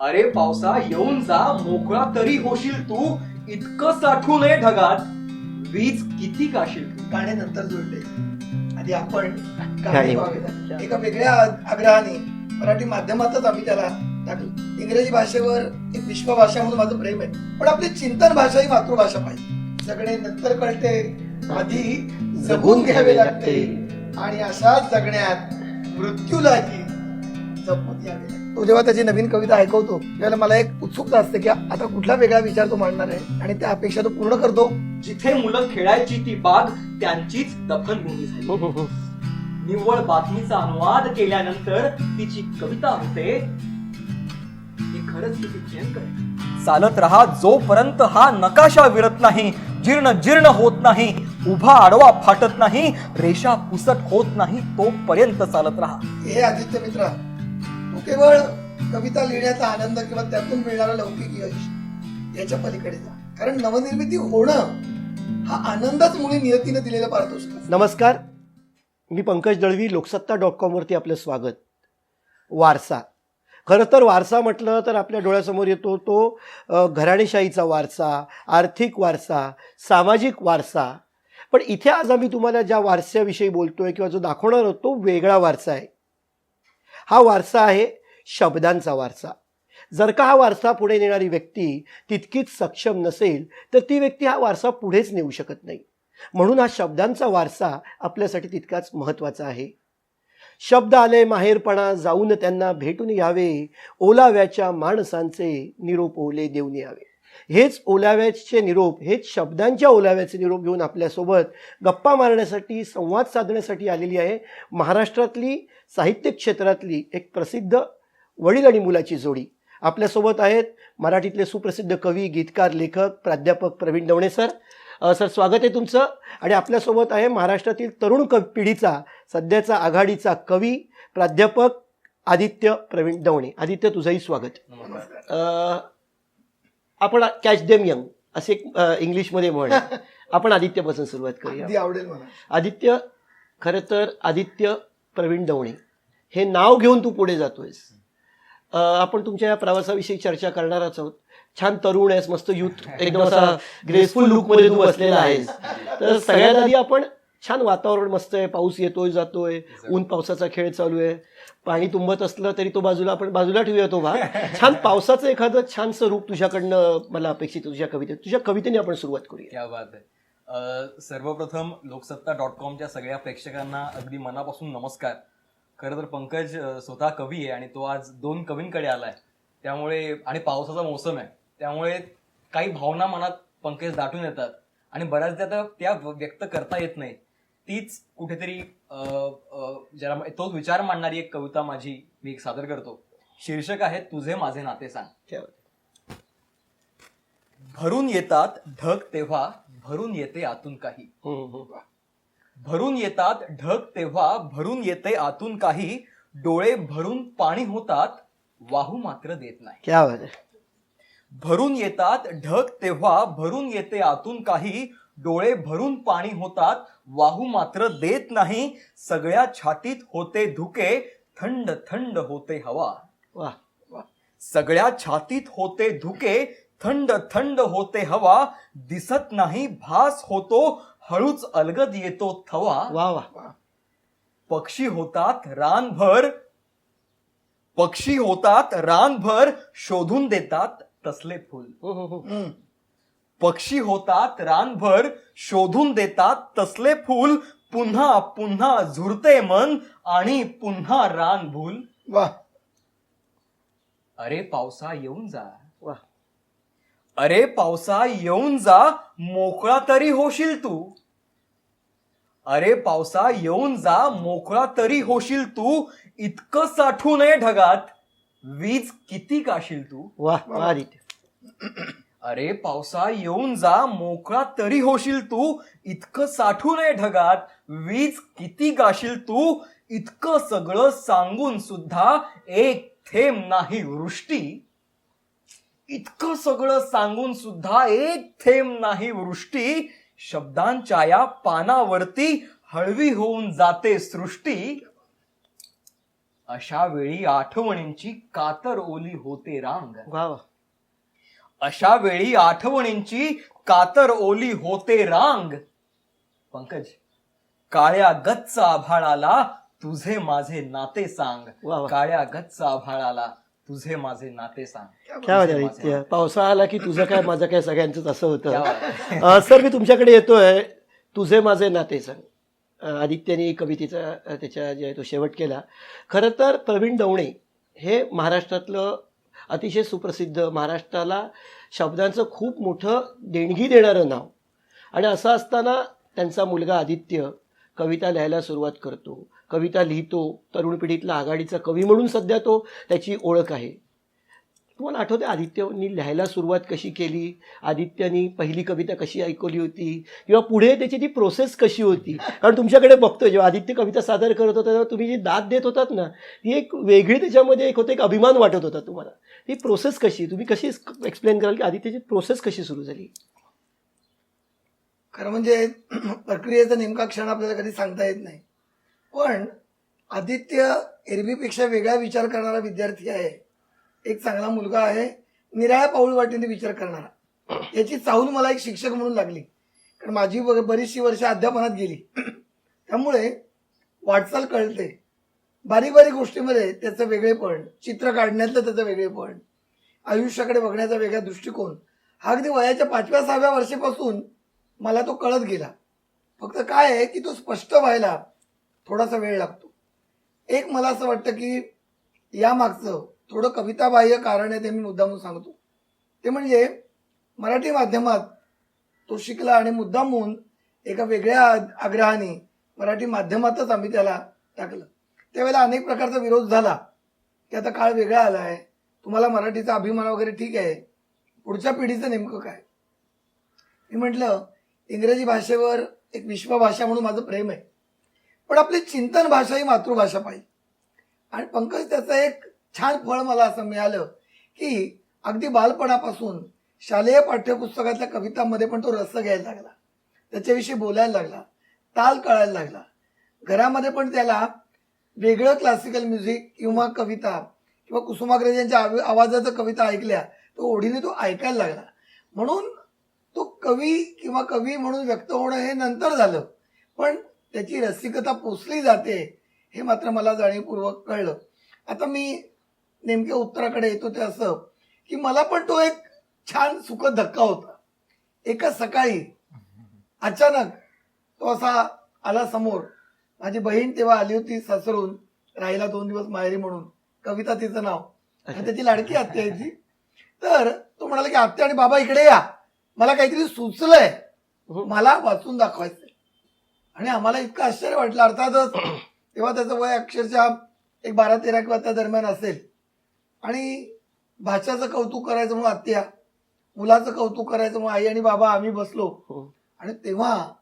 अरे पावसा येऊन जा, मोकळा तरी होशील तू. इतकं साठू नये ढगात, वीज किती गाशील तू. गाणे नंतर जोडले. आधी आपण गाणी गाणे पाहूया. एका वेगळ्या आग्रहाने मराठी माध्यमातच आम्ही त्याला टाकलं. इंग्रजी भाषेवर एक विश्वभाषा म्हणून माझं प्रेम आहे, पण आपली चिंतन भाषा ही मातृभाषा पाहिजे. जगणे नंतर कळते, आधी जगून घ्यावे लागते, आणि अशाच जगण्यात मृत्यूलाही जपत यावे लागते. तो जेव्हा त्याची नवीन कविता ऐकवतो त्यावेळेला मला एक उत्सुकता असते की आता कुठला वेगळा विचार तो मांडणार आहे, आणि त्या अपेक्षा तो पूर्ण करतो. जिथे मुलं खेळायची ती बाग, त्यांचीच दफनभूमी झाली. निव्वळ बातमीचा अनुवाद केल्यानंतर तिची कविता होते. हे खरंच किती भयंकर आहे. चालत रहा जोपर्यंत हा नकाशा विरत नाही, जीर्ण जीर्ण होत नाही, उभा आडवा फाटत नाही, रेषा पुसट होत नाही, तोपर्यंत चालत रहा. हे आदित्य मित्रा, तू केवळ कविता लिहिण्याचा आनंद किंवा त्यातून मिळणारा लौकिक यश याच्या पलीकडे जा, कारण नवनिर्मिती होणं हा आनंदच मुळे नियतीने दिलेला पारितोषिक. नमस्कार, मी पंकज दळवी. लोकसत्ता.com वरती आपलं स्वागत. वारसा, खरं तर वारसा म्हटलं तर आपल्या डोळ्यासमोर येतो तो घराणेशाहीचा वारसा, आर्थिक वारसा, सामाजिक वारसा. पण इथे आज आम्ही तुम्हाला ज्या वारशाविषयी बोलतोय किंवा जो दाखवणार आहोत तो वेगळा वारसा आहे. हा वारसा आहे शब्दांचा वारसा. जर का हा वारसा पुढे नेणारी व्यक्ती तितकीच सक्षम नसेल तर ती व्यक्ती हा वारसा पुढेच नेऊ शकत नाही. म्हणून हा शब्दांचा वारसा आपल्यासाठी तितकाच महत्त्वाचा आहे. शब्द आले माहेरपणा, जाऊन त्यांना भेटून यावे, ओलाव्याच्या माणसांचे निरोप ओले देऊन यावे. हेच ओलाव्याचे निरोप, हेच शब्दांच्या ओलाव्याचे निरोप घेऊन आपल्यासोबत गप्पा मारण्यासाठी, संवाद साधण्यासाठी आलेली आहे महाराष्ट्रातली साहित्य क्षेत्रातली एक प्रसिद्ध वडील आणि मुलाची जोडी. आपल्यासोबत आहेत मराठीतले सुप्रसिद्ध कवी, गीतकार, लेखक, प्राध्यापक प्रवीण दवणे सर. सर, स्वागत आहे तुमचं. आणि आपल्यासोबत आहे महाराष्ट्रातील तरुण पिढीचा सध्याचा आघाडीचा कवी, प्राध्यापक आदित्य प्रवीण दवणे. आदित्य, तुझंही स्वागत. आपण कॅच देम यंग असे एक इंग्लिशमध्ये म्हण. आपण आदित्यपासून सुरुवात करूया. अगदी आवडेल मला. आदित्य, खरं तर आदित्य प्रवीण दवणे हे नाव घेऊन तू पुढे जातोयस. आपण तुमच्या या प्रवासाविषयी चर्चा करणारच आहोत. छान तरुण आहेस, मस्त युथ, एकदम असा ग्रेसफुल लुकमध्ये तू बसलेला आहेस. तर सगळ्यात आधी आपण छान वातावरण मस्त आहे, पाऊस येतोय जातोय, ऊन पावसाचा खेळ चालू आहे. पाणी तुंबत असलं तरी तो आपण बाजूला ठेवूया तो भाग. छान पावसाचं एखादं छानसं रूप तुझ्याकडनं मला अपेक्षित आहे. तुझ्या कवितेने आपण सुरुवात करूया. क्या बात आहे. सर्वप्रथम लोकसत्ता.comच्या सगळ्या प्रेक्षकांना अगदी मनापासून नमस्कार. खरं तर पंकज स्वतः कवी आहे आणि तो आज 2 कवींकडे आलाय, त्यामुळे आणि पावसाचा मोसम आहे त्यामुळे काही भावना मनात पंकज दाटून येतात आणि बऱ्याचदा त्या व्यक्त करता येत नाही. तीच कुठेतरी जरा तोच विचार मांडणारी एक कविता माझी मी एक सादर करतो. शीर्षक आहे तुझे माझे नाते सांग. भरून येतात ढग तेव्हा भरून येते आतून काही. भरून येतात ढग तेव्हा भरून येते आतून काही. डोळे भरून पाणी होतात वाहू मात्र देत नाही. क्या बात आहे. भरून येतात ढग तेव्हा भरून येते आतून काही. डोळे भरून पाणी होतात वाहू मात्र देत नाही. सगळ्या छातीत होते धुके थंड थंड होते हवा. वा, सगळ्या छातीत होते धुके थंड थंड होते हवा. दिसत नाही भास होतो हळूच अलगद येतो थवा. वा वा. पक्षी होतात रानभर शोधून देतात तसले फुल. पक्षी होतात रानभर शोधून देतात तसले फुल. पुन्हा पुन्हा झुरते मन आणि पुन्हा रान भूल. वा. अरे पावसा येऊन जा, वा. अरे पावसा येऊन जा, मोकळा तरी होशील तू. अरे पावसा येऊन जा, मोकळा तरी होशील तू. इतकं साठू नये ढगात, वीज किती गाशील तू. वा वा आदित्य. अरे पावसा येऊन जा, मोकळा तरी होशील तू. इतकं साठू नये ढगात, वीज किती गाशील तू. इतकं सगळं सांगून सुद्धा एक थेंब नाही वृष्टी. इतकं सगळं सांगून सुद्धा एक थेंब नाही वृष्टी. शब्दांच्या या पानावरती हळवी होऊन जाते सृष्टी. अशा वेळी आठवणींची कातर ओली होते रांग. वा वा. अशा वेळी आठवणींची कातर ओली होते रांग. पंकज, काळ्या गच्च आभाळाला तुझे माझे नाते सांग. वा वा. काळ्या गच्च आभाळाला तुझे माझे नाते सांग. काय वाटतं आदित्य, पावसाळा आला की तुझं काय माझं काय सगळ्यांचंच असं क्या होतं. बात आहे. सर, मी तुमच्याकडे येतोय. तुझे माझे नाते सांग. आदित्यने कवितेचा त्याच्या जे आहे तो शेवट केला. खरं तर प्रवीण दवणे हे महाराष्ट्रातलं अतिशय सुप्रसिद्ध, महाराष्ट्राला शब्दांचं खूप मोठं देणगी देणारं नाव. आणि असं असताना त्यांचा मुलगा आदित्य कविता लिहायला सुरुवात करतो, कविता लिहितो. तरुण पिढीतला आघाडीचा कवी म्हणून सध्या तो त्याची ओळख आहे. तुम्हाला आठवते आदित्यनी लिहायला सुरुवात कशी केली, आदित्यनी पहिली कविता कशी ऐकवली होती, किंवा पुढे त्याची ती प्रोसेस कशी होती? कारण तुमच्याकडे बघतो जेव्हा आदित्य कविता सादर करत होता तेव्हा तुम्ही जी दाद देत होतात ना, ती एक वेगळी त्याच्यामध्ये एक होते, एक अभिमान वाटत होता तुम्हाला. ती प्रोसेस कशी, तुम्ही कशी एक्सप्लेन कराल की आदित्यची प्रोसेस कशी सुरू झाली? खरं म्हणजे प्रक्रियेचा नेमका क्षण आपल्याला कधी सांगता येत नाही. पण आदित्य एरवीपेक्षा वेगळा विचार करणारा विद्यार्थी आहे. एक चांगला मुलगा आहे, निराळ्या पाऊल वाटेने विचार करणारा. याची चाहूल मला एक शिक्षक म्हणून लागली, कारण माझी बरीचशी वर्ष अध्यापनात गेली. त्यामुळे वाटचाल कळते. बारीक बारीक गोष्टीमध्ये त्याचं वेगळेपण, चित्र काढण्यातलं त्याचं वेगळेपण, आयुष्याकडे बघण्याचा वेगळा दृष्टिकोन हा अगदी वयाच्या 5व्या-6व्या वर्षापासून मला तो कळत गेला. फक्त काय आहे की तो स्पष्ट व्हायला थोडासा वेळ लागतो. एक मला असं वाटतं की यामागचं थोडं कविताबाह्य कारण आहे, ते मी मुद्दामून सांगतो. ते म्हणजे मराठी माध्यमात तो शिकला आणि मुद्दामून एका वेगळ्या आग्रहाने मराठी माध्यमातच आम्ही त्याला टाकलं. त्यावेळेला अनेक प्रकारचा विरोध झाला की आता काळ वेगळा आला आहे, तुम्हाला मराठीचा अभिमान वगैरे ठीक आहे, पुढच्या पिढीचं नेमकं काय? मी म्हटलं इंग्रजी भाषेवर एक विश्वभाषा म्हणून माझं प्रेम आहे, पण आपली चिंतन भाषा ही मातृभाषा पाहिजे. आणि पंकज, त्याचं एक छान फळ मला असं मिळालं की अगदी बालपणापासून शालेय पाठ्यपुस्तकातल्या कवितांमध्ये पण तो रस घ्यायला लागला, त्याच्याविषयी बोलायला लागला, ताल कळायला लागला. घरामध्ये पण त्याला वेगळं क्लासिकल म्युझिक किंवा कविता किंवा कुसुमाग्रज यांच्या आवाजाचं कविता ऐकल्या तो ओढीने तो ऐकायला लागला. म्हणून तो कवी किंवा कवी म्हणून व्यक्त होणं हे नंतर झालं, पण त्याची रसिकता पोचली जाते हे मात्र मला जाणीवपूर्वक कळलं. आता मी नेमक्या उत्तराकडे येतो ते असं की मला पण तो एक छान सुखद धक्का होता. एका सकाळी अचानक तो असा आला समोर. माझी बहीण तेव्हा आली होती सासरून राहिला 2 दिवस माहेरी म्हणून, कविता तिचं नाव, आणि त्याची लाडकी आत्या आहे ती. तर तो म्हणाला की आत्या आणि बाबा इकडे या, मला काहीतरी सुचलंय, मला वाचून दाखवायचंय. आणि आम्हाला इतकं आश्चर्य वाटलं. अर्थातच तेव्हा त्याचं वय अक्षरशः एक 12-13 किंवा त्या दरम्यान असेल. आणि भाच्याचं कौतुक करायचं म्हणून आत्या, मुलाचं कौतुक करायचं म्हणून आई आणि बाबा आम्ही बसलो. आणि तेव्हा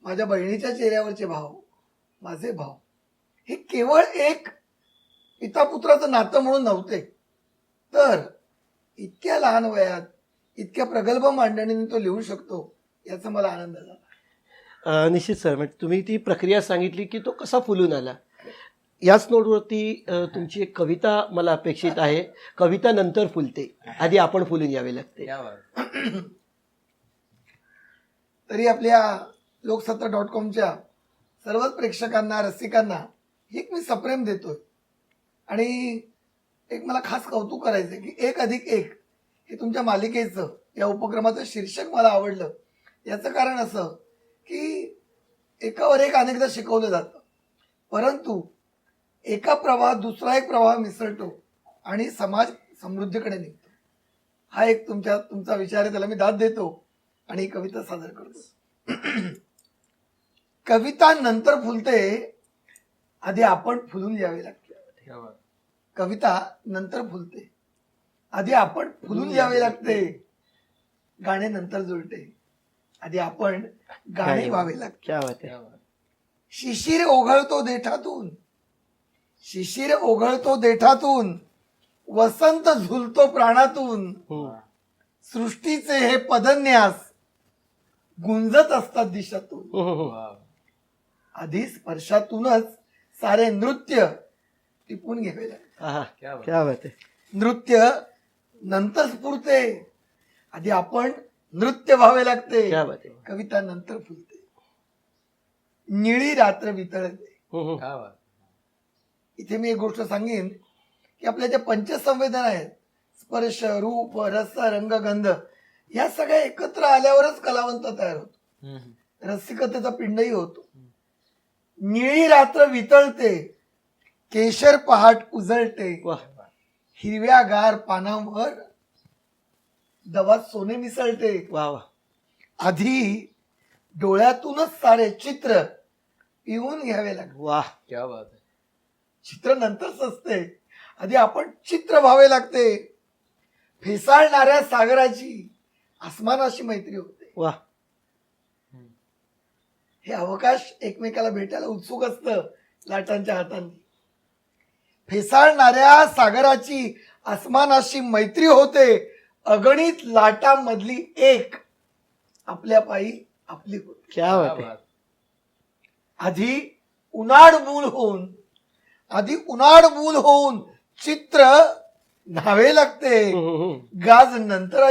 माझ्या बहिणीच्या चेहऱ्यावरचे भाव, माझे भाव, हे केवळ एक पिता-पुत्राचं नातं म्हणून नव्हते, तर इतक्या लहान वयात इतक्या प्रगल्भ मांडणीने तो लिहू शकतो याचा मला आनंद झाला. निश्चित सर, म्हणजे तुम्ही ती प्रक्रिया सांगितली की तो कसा फुलून आला. याच नोटवरती तुमची एक कविता मला अपेक्षित आहे. कविता नंतर फुलते, आधी आपण फुलून यावे लागते. क्या बात. तरी आपल्या लोकसत्ता.com सर्वच प्रेक्षकांना, रसिकांना एक मी सप्रेम देतोय. आणि एक मला खास कौतुक करायचंय की 1+1 हे तुमच्या मालिकेचं, या उपक्रमाचं शीर्षक मला आवडलं. याचं कारण असं की एकावर एक अनेकदा शिकवलं जातं, परंतु एका प्रवाहात दुसरा एक प्रवाह मिसळतो आणि समाज समृद्धीकडे निघतो. हा एक तुमचा विचार आहे, त्याला मी दाद देतो आणि ही कविता सादर करतो. कविता नंतर फुलते, आधी आपण फुलून यावे लागते. क्या बात. कविता नंतर फुलते, आधी आपण फुलून यावे लागते. गाणे नंतर जुळते, आधी आपण गाणे व्हावे लागते. क्या बात आहे. क्या बात. शिशिर ओघळतो देठातून, शिशिर ओघळतो देठातून, वसंत झुलतो प्राणातून. सृष्टीचे हे पदन्यास गुंजत असतात दिशातून. वा. आधी स्पर्शातूनच सारे नृत्य टिपून घ्यावे लागते. आहा, क्या बात. क्या बात आहे. नृत्य नंतर स्फुरते, आधी आपण नृत्य व्हावे लागते. क्या बात आहे. कविता नंतर फुलते. निळी रात्र वितळते. क्या बात. इथे मी एक गोष्ट सांगेन की आपल्या ज्या पंचसंवेदना आहेत, स्पर्श, रूप, रस, रंग, गंध, या सगळ्या एकत्र आल्यावरच कलावंत तयार होतो. हम्म. रसिकतेचा पिंडही होतो. निळी रात्र वितळते, केशर पहाट उजळते, वा. हिरव्यागार पानांवर दवात सोने मिसळते. वा वा. आधी डोळ्यातूनच सारे चित्र पिऊन घ्यावे लागते. वा. क्या बात आहे. चित्र नंतरच असते, आधी आपण चित्र व्हावे लागते. फेसाळणाऱ्या सागराची आसमानाशी मैत्री होते. वा. हे अवकाश एकमेकाला भेटायला उत्सुक असतं लाटांच्या हातांनी. फेसाळणाऱ्या सागराची आसमानाशी मैत्री होते, अगणित लाटांमधली एक आपल्या पायी आपली होते. क्या क्या बात आहे. बात. आधी उन्हाळ मूल होऊन चित्र न्हावे लागते. गाज नंतर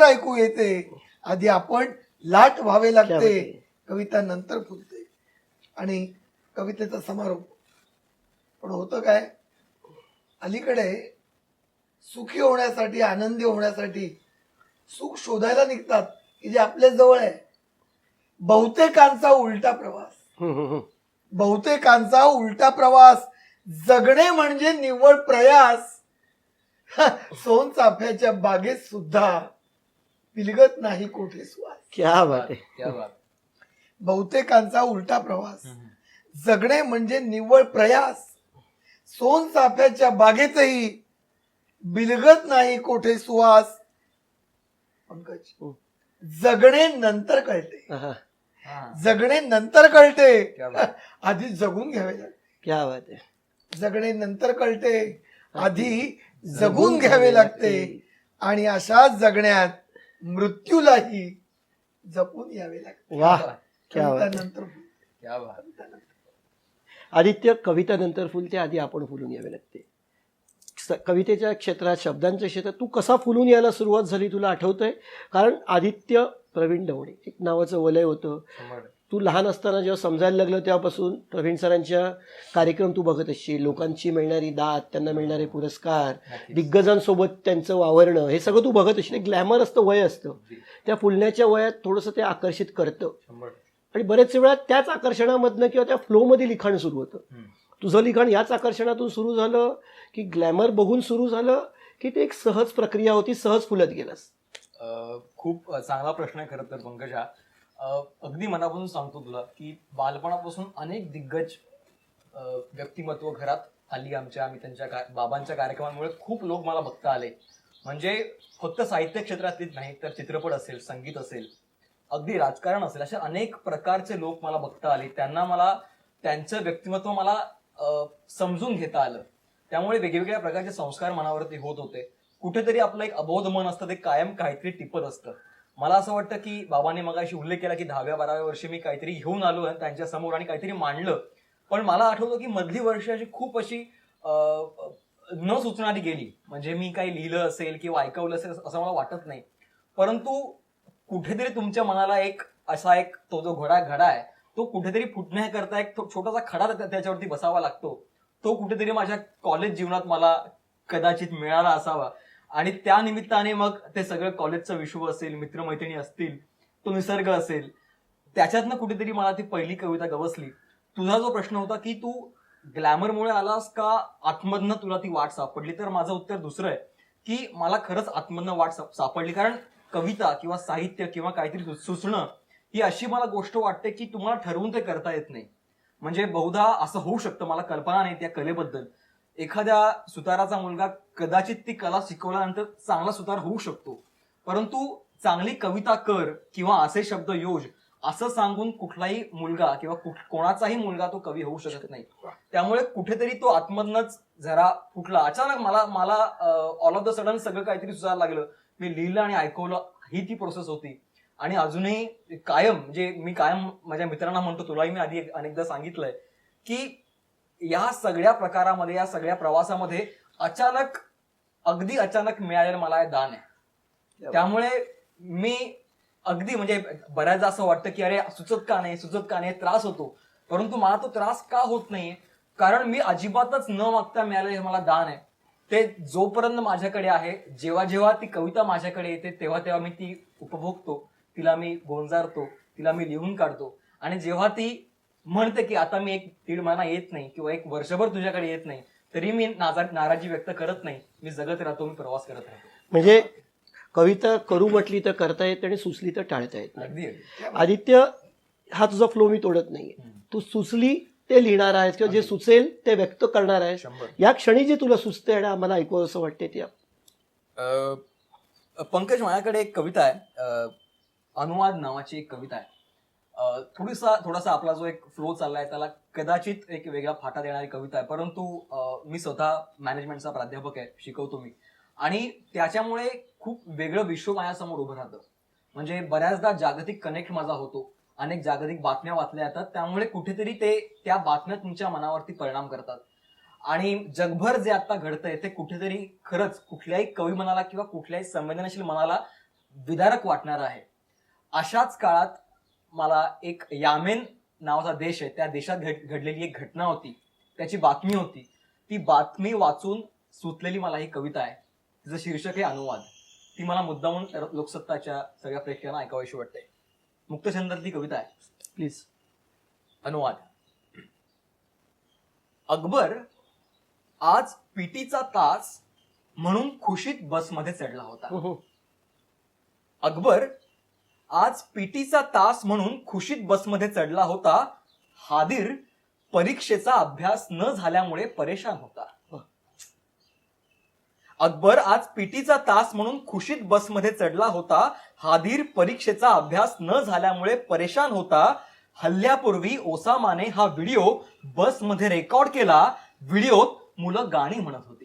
ऐकू येते. आधी आपण लाट व्हावे लागते. कविता नंतर फुलते आणि कवितेचा समारोप. पण होतं काय, अलीकडे सुखी होण्यासाठी, आनंदी होण्यासाठी सुख शोधायला निघतात की जे आपल्या जवळ आहे. बहुतेकांचा उलटा प्रवास. जगणे म्हणजे निव्वळ प्रयास. सोनचाफ्याच्या बागेत सुद्धा पिलगत नाही कोठे सुवास. क्या बात आहे. क्या बात. बहुतेकांचा उलटा प्रवास. जगणे म्हणजे निव्वळ प्रयास. सोनचाफ्याच्या बागेतही बिलगत नाही कोठे सुवास. पंकज, जगणे नंतर कळते. आहा, हा. जगणे नंतर कळते, क्या बात. आधी जगून घ्यावे लागते. क्या बात आहे. जगणे नंतर कळते, आधी जगून घ्यावे लागते. आणि अशा जगण्यात मृत्यूलाही जपून यावे लागते. वा. क्या कविता बात आहे. नंतर क्या बात. आदित्य, कविता नंतर फुलते, आधी आपण फुलून यावे लागते. कवितेच्या क्षेत्रात, शब्दांच्या क्षेत्रात तू कसा फुलून यायला सुरुवात झाली तुला आठवतंय? कारण आदित्य प्रवीण ढवणे एक नावाचं वलय होतं. 100%. तू लहान असताना जेव्हा समजायला लागलं तेव्हापासून प्रवीण सरांच्या कार्यक्रम तू बघत असशील. लोकांची मिळणारी दाद, त्यांना मिळणारे पुरस्कार, नक्कीच. दिग्गजांसोबत त्यांचं वावरणं, हे सगळं तू बघत असशील. एक ग्लॅमर असतं, वय असतं. त्या फुलण्याच्या वयात थोडंसं ते आकर्षित करतं 100%. आणि बरेच वेळा त्याच आकर्षणामधनं किंवा त्या फ्लोमध्ये लिखाण सुरू होतं. तुझं लिखाण याच आकर्षणातून सुरू झालं की ग्लॅमर बघून सुरू झालं की ते एक सहज प्रक्रिया होती, सहज फुलत गेलास? खूप चांगला प्रश्न आहे खरं तर पंकज हा. अगदी मनापासून सांगतो तुला की बालपणापासून अनेक दिग्गज व्यक्तिमत्व घरात आली आमच्या. आम्ही त्यांच्या बाबांच्या कार्यक्रमांमुळे खूप लोक मला बघता आले. म्हणजे फक्त साहित्य क्षेत्रातलीच नाही तर चित्रपट असेल, संगीत असेल, अगदी राजकारण असेल, अशा अनेक प्रकारचे लोक मला बघता आले. त्यांना मला त्यांचं व्यक्तिमत्व मला समजून घेता आलं. त्यामुळे वेगवेगळ्या प्रकारचे संस्कार मनावरती होत होते. कुठेतरी आपलं एक अबोध मन असतं, ते कायम काहीतरी टिपत असतं. मला असं वाटतं की बाबांनी मगाशी उल्लेख केला की 10व्या-12व्या वर्षी मी काहीतरी घेऊन आलो आणि त्यांच्या समोर आणि काहीतरी मांडलं. पण मला आठवतं की मधली वर्ष अशी खूप अशी न सुचणारी गेली. म्हणजे मी काही लिहिलं असेल किंवा ऐकवलं असेल असं मला वाटत नाही. परंतु कुठेतरी तुमच्या मनाला एक असा एक तो जो घडा आहे तो कुठेतरी फुटण्याकरता एक छोटासा खडा त्याच्यावरती बसावा लागतो. तो कुठेतरी माझ्या कॉलेज जीवनात मला कदाचित मिळाला असावा. आणि त्या निमित्ताने मग ते सगळं कॉलेजचं विश्व असेल, मित्रमैत्रिणी असतील, तो निसर्ग असेल, त्याच्यातनं कुठेतरी मला ती पहिली कविता गवसली. तुझा जो प्रश्न होता की तू ग्लॅमरमुळे आलास का आतमधनं तुला ती वाट सापडली, तर माझं उत्तर दुसरं आहे की मला खरंच आतमधनं वाट सापडली. कारण कविता किंवा साहित्य किंवा काहीतरी सुचणं ही अशी मला गोष्ट वाटते की तुम्हाला ठरवून ते करता येत नाही. म्हणजे बहुधा असं होऊ शकतं, मला कल्पना नाही त्या कलेबद्दल, एखाद्या सुताराचा मुलगा कदाचित ती कला शिकवल्यानंतर चांगला सुतार होऊ शकतो. परंतु चांगली कविता कर किंवा असे शब्द योज असं सांगून कुठलाही मुलगा किंवा कोणाचाही मुलगा तो कवी होऊ शकत नाही. त्यामुळे कुठेतरी तो आतमधनच जरा फुटला. अचानक मला ऑल ऑफ द सडन सगळं काहीतरी सुचायला लागलं. मी लिहिलं आणि ऐकवलं, ही ती प्रोसेस होती. आणि अजूनही कायम, म्हणजे मी कायम माझ्या मित्रांना म्हणतो, तुलाही मी आधी अनेकदा सांगितलंय की या सगळ्या प्रकारामध्ये, या सगळ्या प्रवासामध्ये अगदी अचानक मिळालेलं मला हे दान आहे. त्यामुळे मी अगदी म्हणजे बऱ्याचदा असं वाटतं की अरे सुचत का नाही, त्रास होतो. परंतु मला तो त्रास का होत नाहीये, कारण मी अजिबातच न मागता मिळालेलं हे मला दान आहे. ते जोपर्यंत माझ्याकडे आहे, जेव्हा जेव्हा ती कविता माझ्याकडे येते तेव्हा तेव्हा मी ती उपभोगतो, तिला मी गोंजारतो, तिला मी लिहून काढतो. आणि जेव्हा ती म्हणते की आता मी 1-1.5 महिना येत नाही किंवा 1 वर्षभर तुझ्याकडे येत नाही, तरी मी नाराजी व्यक्त करत नाही. मी जगत राहतो, मी प्रवास करत राहतो. म्हणजे कविता करू म्हटली तर करता येते आणि सुचली तर टाळता येत नाही. अगदी आदित्य, हा तुझा फ्लो मी तोडत नाहीये. तू सुचली ते लिहिणार आहेस किंवा जे सुचेल ते व्यक्त करणार आहेस. 100. या क्षणी जे तुला सुचते आणि आम्हाला ऐकू असं वाटते ते पंकज, माझ्याकडे एक कविता आहे, अनुवाद नावाची एक कविता आहे. थोडासा आपला जो एक फ्लो चाललाय त्याला कदाचित एक वेगळा फाटा देणारी कविता आहे. परंतु मी स्वतः मॅनेजमेंटचा प्राध्यापक आहे, शिकवतो मी, आणि त्याच्यामुळे खूप वेगळं विश्व माझ्यासमोर उभं राहतं. म्हणजे बऱ्याचदा जागतिक कनेक्ट माझा होतो, अनेक जागतिक बातम्या वाचल्या जातात, त्यामुळे कुठेतरी त्या बातम्या तुमच्या मनावरती परिणाम करतात. आणि जगभर जे आता घडतंय ते कुठेतरी खरंच कुठल्याही कवी मनाला किंवा कुठल्याही संवेदनशील मनाला विदारक वाटणार आहे. अशाच काळात मला एक यामेन नावाचा देश आहे, त्या देशात घडलेली एक घटना होती, त्याची बातमी होती. ती बातमी वाचून सुचलेली मला ही कविता आहे. तिचं शीर्षक आहे अनुवाद. ती मला मुद्दामून लोकसत्ताच्या सगळ्या प्रेक्षकांना ऐकावीशी वाटते. मुक्तछंदातली कविता आहे. प्लीज. अनुवाद. अकबर आज पीटीचा तास म्हणून खुशीत बसमध्ये चढला होता. अकबर आज पीटीचा तास म्हणून खुशीत बसमध्ये चढला होता. हादीर परीक्षेचा अभ्यास न झाल्यामुळे परेशान होता. अकबर आज पीटीचा तास म्हणून खुशीत बसमध्ये चढला होता. हादीर परीक्षेचा अभ्यास न झाल्यामुळे परेशान होता. हल्ल्यापूर्वी ओसामाने हा व्हिडिओ बसमध्ये रेकॉर्ड केला. व्हिडिओत मुलं गाणी म्हणत होती.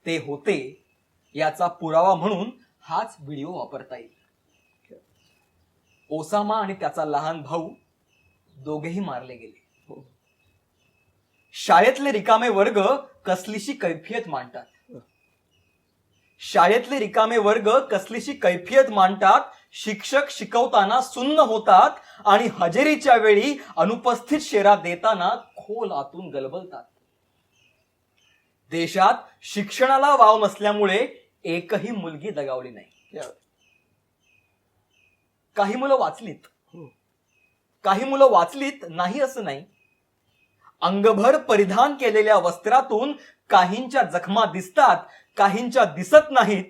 ते होते याचा पुरावा म्हणून हाच व्हिडिओ वापरता येईल. ओसामा आणि त्याचा लहान भाऊ दोघेही मारले गेले. शाळेतले रिकामे वर्ग कसलीशी कैफियत मांडतात. शाळेतले रिकामे वर्ग कसलीशी कैफियत मांडतात. शिक्षक शिकवताना सुन्न होतात आणि हजेरीच्या वेळी अनुपस्थित शेरा देताना खोल आतून गलबलतात. देशात शिक्षणाला वाव नसल्यामुळे एकही मुलगी दगावली नाही. काही मुलं वाचलीत नाही असं नाही. अंगभर परिधान केलेल्या वस्त्रातून काहींच्या जखमा दिसतात, काहींच्या दिसत नाहीत.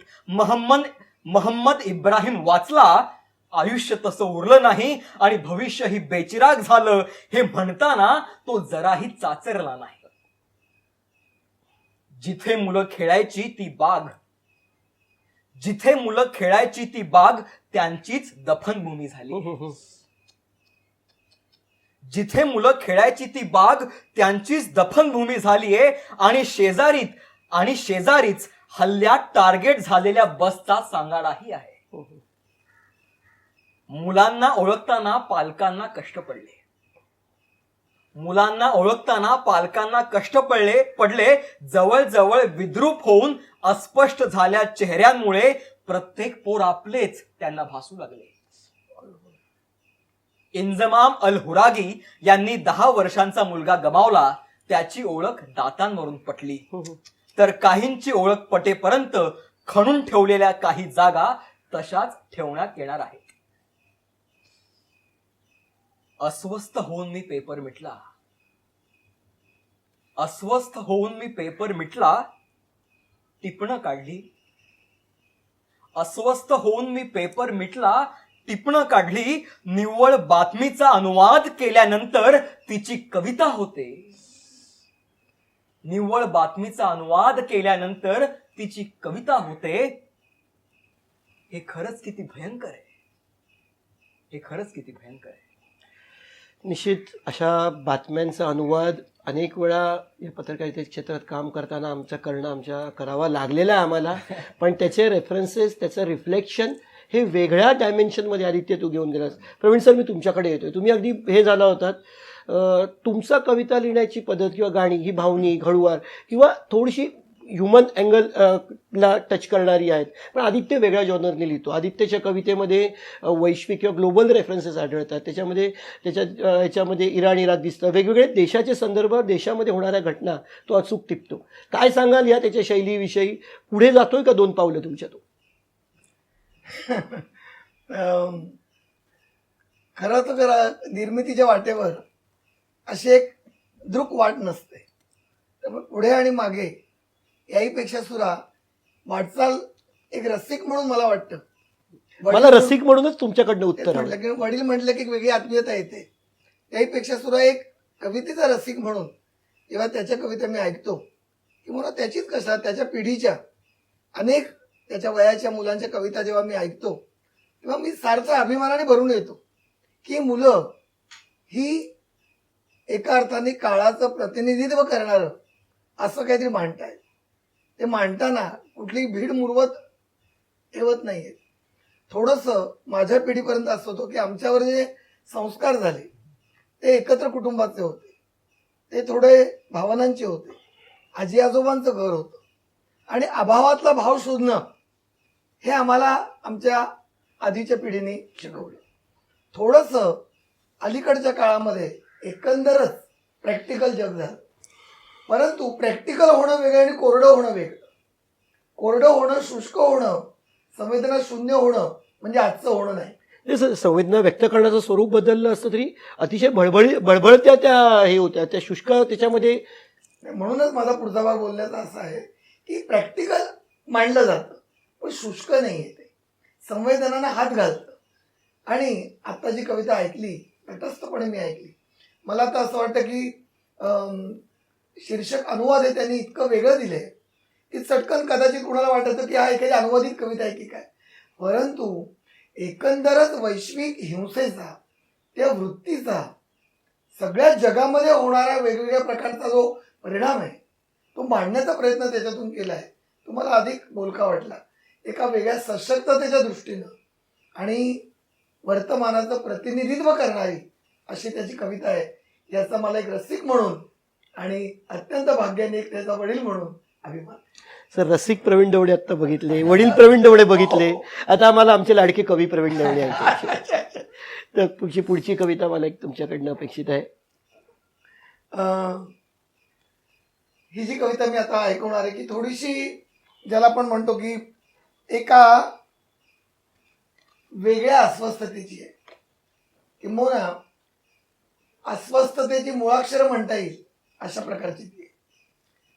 मोहम्मद इब्राहिम वाचला, आयुष्य तसं उरलं नाही आणि भविष्यही बेचिराग झालं हे म्हणताना तो जराही चाचरला नाही. जिथे मुलं खेळायची ती बाग त्यांचीच दफनभूमी झाली. जिथे मुलं खेळायची ती बाग त्यांचीच दफनभूमी झालीये. आणि शेजारीच हल्ल्यात टार्गेट झालेल्या बसचा सांगाडाही आहे. मुलांना ओळखताना पालकांना कष्ट पडले. जवळ विद्रूप होऊन अस्पष्ट झाल्या चेहऱ्यांमुळे प्रत्येक पोर आपलेच त्यांना भासू लागले. इंजमाम अल हुरागी यांनी 10 वर्षांचा मुलगा गमावला. त्याची ओळख दातांवरून पटली. तर काहींची ओळख पटेपर्यंत खणून ठेवलेल्या काही जागा तशाच ठेवण्यात येणार आहेत. अस्वस्थ होऊन मी पेपर मिटला. टिपणं काढली. निव्वळ बातमीचा अनुवाद केल्यानंतर तिची कविता होते. हे खरंच किती भयंकर आहे. निश्चित अशा बातम्यांचा अनुवाद अनेक वेळा या पत्रकारिते क्षेत्रात काम करताना करावा लागलेला आहे आम्हाला. पण त्याचे रेफरन्सेस, त्याचं रिफ्लेक्शन हे वेगळ्या डायमेन्शनमध्ये आदित्य तू घेऊन गेलास. प्रवीण सर, मी तुमच्याकडे येतोय. तुम्ही अगदी हे झाला होतात तुमचा कविता लिहिण्याची पद्धत किंवा गाणी ही भावनिक, हळुवार किंवा थोडीशी ह्युमन अँगल ला टच करणारी आहेत. पण आदित्य वेगळ्या जॉनरने लिहितो. आदित्यच्या कवितेमध्ये वैश्विक किंवा ग्लोबल रेफरन्सेस आढळतात. त्याच्यामध्ये ह्याच्यामध्ये इराण, इराक दिसतं. वेगवेगळे देशाचे संदर्भ, देशामध्ये होणाऱ्या घटना तो अचूक टिपतो. काय सांगाल या त्याच्या शैलीविषयी? पुढे जातोय का 2 पावलं तुमच्या तो? खरं तर निर्मितीच्या वाटेवर अशी एक द्रुक वाट नसते. त्यामुळे पुढे आणि मागे याहीपेक्षा सुद्धा वाटचाल एक रसिक म्हणून मला वाटतं. मला रसिक म्हणूनच तुमच्याकडनं तेच उत्तर म्हटलं की वडील म्हटलं की एक वेगळी आत्मीयता येते. त्याहीपेक्षा सुद्धा एक कवितेचा रसिक म्हणून जेव्हा त्याच्या कविता मी ऐकतो किंवा त्याचीच कशा त्याच्या पिढीच्या अनेक त्याच्या वयाच्या मुलांच्या कविता जेव्हा मी ऐकतो तेव्हा मी सारख्या अभिमानाने भरून येतो की मुलं ही एका अर्थाने काळाचं प्रतिनिधित्व करणारं असं काहीतरी मांडतायत. ते मांडताना कुठलीही भीड मुरवत ठेवत नाहीये. थोडंसं माझ्या पिढीपर्यंत असं होतं की आमच्यावर जे संस्कार झाले ते एकत्र कुटुंबाचे होते. ते थोडे भावनांचे होते. आजी आजोबांचं घर होतं आणि अभावातला भाव शोधणं हे आम्हाला आमच्या आधीच्या पिढीने शिकवलं. थोडंसं अलीकडच्या काळामध्ये एकंदरच प्रॅक्टिकल जग झालं. परंतु प्रॅक्टिकल होणं वेगळं आणि कोरडं होणं वेगळं. कोरडं होणं, शुष्क होणं, संवेदना शून्य होणं म्हणजे आजचं होणं नाही. ते संवेदना व्यक्त करण्याचं स्वरूप बदललं असतं तरी अतिशय बळबळत्या त्या हे होत्या, त्या शुष्क त्याच्यामध्ये. म्हणूनच माझा पुढचा भाग बोलण्याचा असा आहे की प्रॅक्टिकल मांडलं जातं पण शुष्क नाही आहे. ते संवेदनांना हात घालतं. आणि आता जी कविता ऐकली तटस्थपणे मी ऐकली. मला तर असं वाटतं की शीर्षक अनुवाद आहे त्यांनी इतकं वेगळं दिलंय की चटकन कदाचित कुणाला वाटतं की हा एखादी अनुवादित कविता आहे की काय. परंतु एकंदरच वैश्विक हिंसेचा, त्या वृत्तीचा, सगळ्या जगामध्ये होणारा वेगवेगळ्या प्रकारचा जो परिणाम आहे तो मांडण्याचा प्रयत्न त्याच्यातून केला आहे. तो मला अधिक बोलका वाटला. एका वेगळ्या सशक्ततेच्या दृष्टीनं आणि वर्तमानाचं प्रतिनिधित्व करणारी अशी त्याची कविता आहे. याचा मला एक रसिक म्हणून आणि अत्यंत भाग्याने एक त्याचा वडील म्हणून अभिमान. सर, रसिक प्रवीण डवळे आत्ता बघितले, वडील प्रवीण डवळे बघितले, आता आम्हाला आमचे लाडके कवी प्रवीण डवळे आहेत. तर पुढची कविता मला एक तुमच्याकडनं अपेक्षित आहे. ही जी कविता मी आता ऐकवणार आहे की थोडीशी ज्याला आपण म्हणतो की एका वेगळ्या अस्वस्थतेची आहे किंवा अस्वस्थतेची मुळाक्षर म्हणता येईल अशा प्रकारची ती आहे.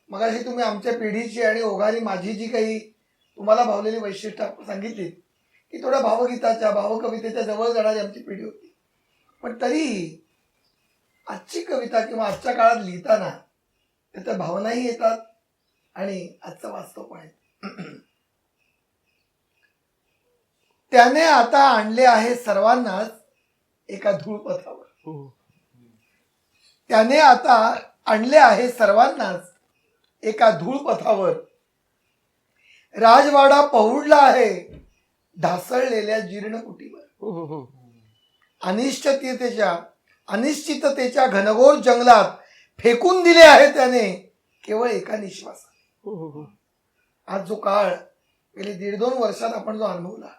मगाशी तुम्ही आमच्या पिढीची आणि ओघारी माझी जी काही तुम्हाला भावलेली वैशिष्ट्य सांगितली की थोड्या भावगीताच्या, भावकवितेच्या जवळ जाणारी आमची पिढी होती. पण तरीही आजची कविता किंवा आजच्या काळात लिहिताना त्याच्या भावनाही येतात आणि आजचं वास्तव पण येतं. त्याने आता आणले आहे सर्वांनाच एका धूळपथावर. त्याने आता आणले आहे सर्वांनाच एका धूळपथावर. राजवाडा पहुडला आहे ढासळलेल्या जीर्ण कुटीवर. अनिश्चिततेच्या घनघोर जंगलात फेकून दिले आहे त्याने केवळ एका निश्वासाने. आज जो काळ गेली 1.5-2 वर्षात आपण जो अनुभवला,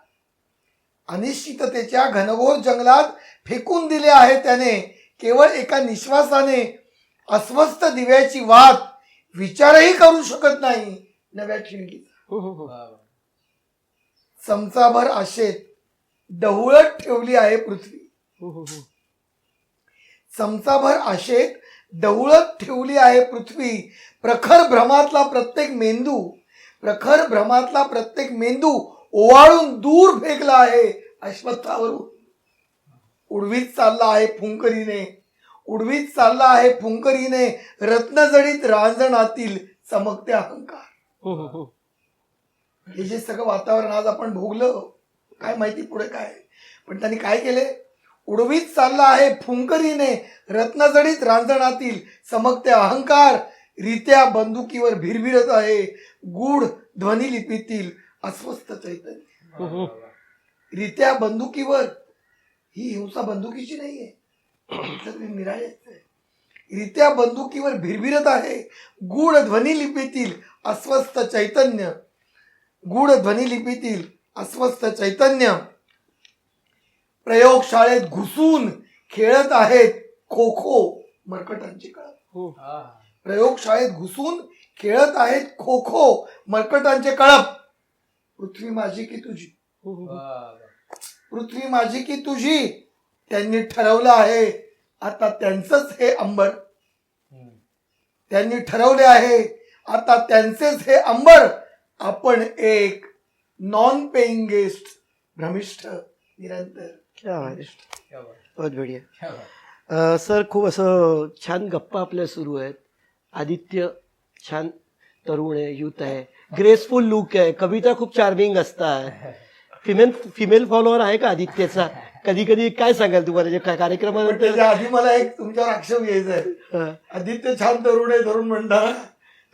अनिश्चिततेच्या घनघोर जंगलात फेकून दिले आहे त्याने केवळ एका निश्वासाने. अस्वस्थ दिव्याची वात विचारही करू शकत नाही नव्या ठिणगीचा. चमचाभर आशेत ढवळत ठेवली आहे पृथ्वी. चमचाभर आशेत ढवळत ठेवली आहे पृथ्वी. प्रखर भ्रमातला प्रत्येक मेंदू ओवाळून दूर फेकला आहे अश्वत्थावरून. उडवीत चालला आहे फुंकरीने रत्नजडीत रांजणातील चमकते अहंकार. हे जे सगळं वातावरण आज आपण भोगलं, काय माहिती पुढे काय. पण त्यांनी काय केले? उडवीत चालला आहे फुंकरीने रत्नजडीत रांजणातील चमकते अहंकार. रित्या बंदुकीवर भिरभिरत आहे गूढ ध्वनिलिपीतील अस्वस्थ चैतन्य. रित्या बंदुकीवर, ही हिंसा बंदुकीची नाहीये. म्हटलं तुम्ही निराळे आहेत. रित्या बंदुकीवर भिरभिरत आहे गूढ ध्वनी लिपीतील अस्वस्थ चैतन्य. गूढ ध्वनी लिपीतील अस्वस्थ चैतन्य प्रयोगशाळेत घुसून खेळत आहेत खो खो मरकटांची कळप. प्रयोगशाळेत घुसून खेळत आहेत खो खो मरकटांचे कळप. पृथ्वी माझी की तुझी, पृथ्वी माझी की तुझी, त्यांनी ठरवलं आहे आता त्यांचंच हे अंबर. त्यांनी ठरवले आहे आता त्यांचेच हे अंबर. आपण एक नॉन पेइंग गेस्ट, भ्रमिष्ठ निरंतर. क्या बात आहे. बहुत बढिया. सर खूप असं छान गप्पा आपल्या सुरू आहेत. आदित्य छान तरुण आहे, युथ आहे, ग्रेसफुल लुक आहे, कविता खूप चार्मिंग असतात. फिमेल फॉलोअर आहे का आदित्यचा? कधी कधी काय सांगाल तुम्हाला जे पण कार्यक्रमानंतर? त्याच्या आधी मला एक तुमच्यावर आक्षेप घ्यायचा आहे. आदित्य छान तरुण आहे, तरुण म्हणता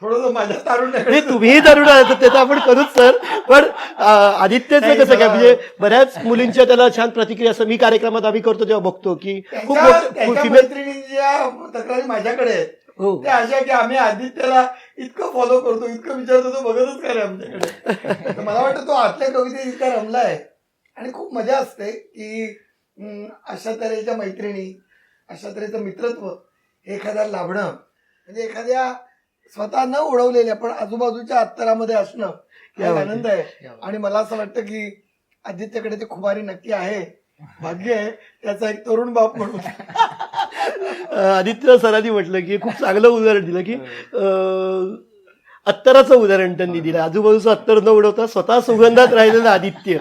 थोडस माझ्या तारुण्य. नाही, तुम्हीही तरुण आहात ते तर आपण करूच सर. पण आदित्यचं कसं काय, म्हणजे बऱ्याच मुलींच्या त्याला छान प्रतिक्रिया असं मी कार्यक्रमात आम्ही करतो तेव्हा बघतो की खूप त्याच्या फिमेल. मैत्रिणींच्या तक्रारी माझ्याकडे आहेत. हो त्या अशा की आम्ही आदित्यला इतकं फॉलो करतो, इतकं विचारतो, तो बघतच काय रे आमच्याकडे. तर मला वाटतं तो आतल्या कवितेत इतका रमलाय आणि खूप मजा असते की अशा तऱ्हेच्या मैत्रिणी, अशा तऱ्हेचं मित्रत्व एखाद्या लाभणं, म्हणजे एखाद्या स्वतः न उडवलेल्या पण आजूबाजूच्या अत्तरामध्ये असणं हा एक आनंद आहे. आणि मला असं वाटतं की आदित्यकडे ते खुमारी नक्की आहे. भाग्य आहे त्याचा एक तरुण बाप म्हणून. आदित्य सरांनी म्हटलं की खूप चांगलं उदाहरण दिलं की अत्तराचं उदाहरण त्यांनी दिलं. आजूबाजूचं अत्तर न उडवता स्वतः सुगंधात राहिलेलं आदित्य.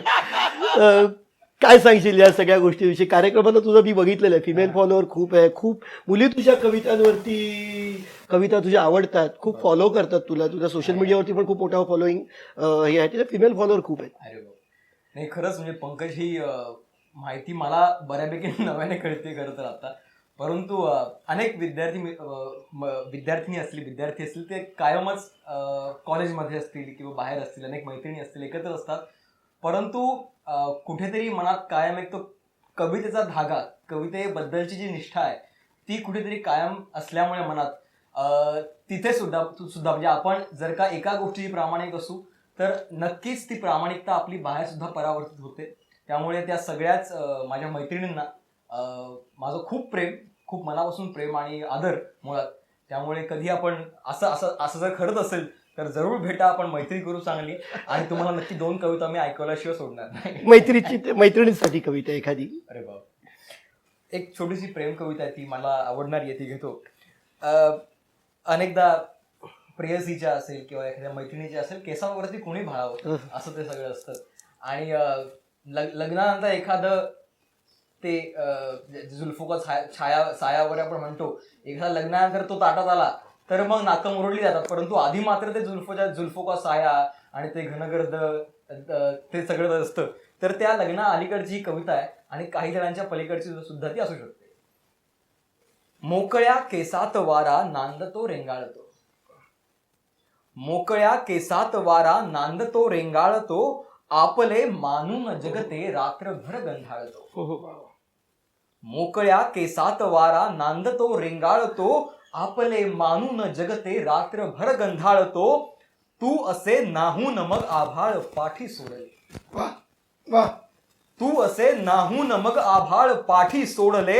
काय सांगशील या सगळ्या गोष्टीविषयी? कार्यक्रमाला तुझं मी बघितलेलं आहे, फिमेल फॉलोअर खूप आहे, खूप मुली तुझ्या कवितांवरती, कविता तुझ्या आवडतात, खूप फॉलो करतात तुला, तुझ्या सोशल मीडियावरती पण खूप मोठा फॉलोईंग हे आहे, तिथे फिमेल फॉलोअर खूप आहेत. अरे बाबा. नाही खरंच म्हणजे पंकज ही माहिती मला बऱ्यापैकी नव्याने कळते खरं तर आता. परंतु अनेक विद्यार्थी असतील ते कायमच कॉलेजमध्ये असतील किंवा बाहेर असतील, अनेक मैत्रिणी असतील, एकत्र असतात. परंतु कुठेतरी मनात कायम एक तो कवितेचा धागा, कवितेबद्दलची जी निष्ठा आहे ती कुठेतरी कायम असल्यामुळे मनात तिथे सुद्धा म्हणजे आपण जर का एका गोष्टीची प्रामाणिक असू तर नक्कीच ती प्रामाणिकता आपली बाहेर सुद्धा परावर्तित होते. त्यामुळे त्या सगळ्याच माझ्या मैत्रिणींना माझं खूप मनापासून प्रेम आणि आदर मुळात. त्यामुळे कधी आपण असं जर खरंच असेल तर जरूर भेटा, आपण मैत्री करू चांगली, आणि तुम्हाला नक्की 2 कविता मी ऐकवल्याशिवाय सोडणार नाही. मैत्रिणीसाठी कविता एखादी? अरे बाबा, एक छोटीशी प्रेम कविता आहे, ती मला आवडणारी आहे, ती घेतो. अनेकदा प्रेयसीच्या असेल किंवा एखाद्या मैत्रिणीच्या असेल, केसांवरती कोणी भाळावं असं ते सगळं असतं. आणि लग्नानंतर एखादं ते जुल्फो का साया वगैरे आपण म्हणतो, एखादा लग्नानंतर तो ताटात आला तर मग नातं मुरडली जातात. परंतु आधी मात्र ते जुल्फो का साया आणि ते घनगर्द ते सगळं असतं. तर त्या लग्ना अलीकडची कविता आहे आणि काही जणांच्या पलीकडची सुद्धा ती असू शकते. मोकळ्या केसात वारा नांदतो रेंगाळतो, मोकळ्या केसात वारा नांदतो रेंगाळतो, आपले मानून जगते रात्रभर गंधाळतो. मोकळ्या केसात वारा नांदतो रेंगाळतो, आपले मानून जगते रात्रभर गंधाळतो, तू असे नाहून मग आभाळ पाठी सोडले. वा वा. तू असे नाहून मग आभाळ पाठी सोडले,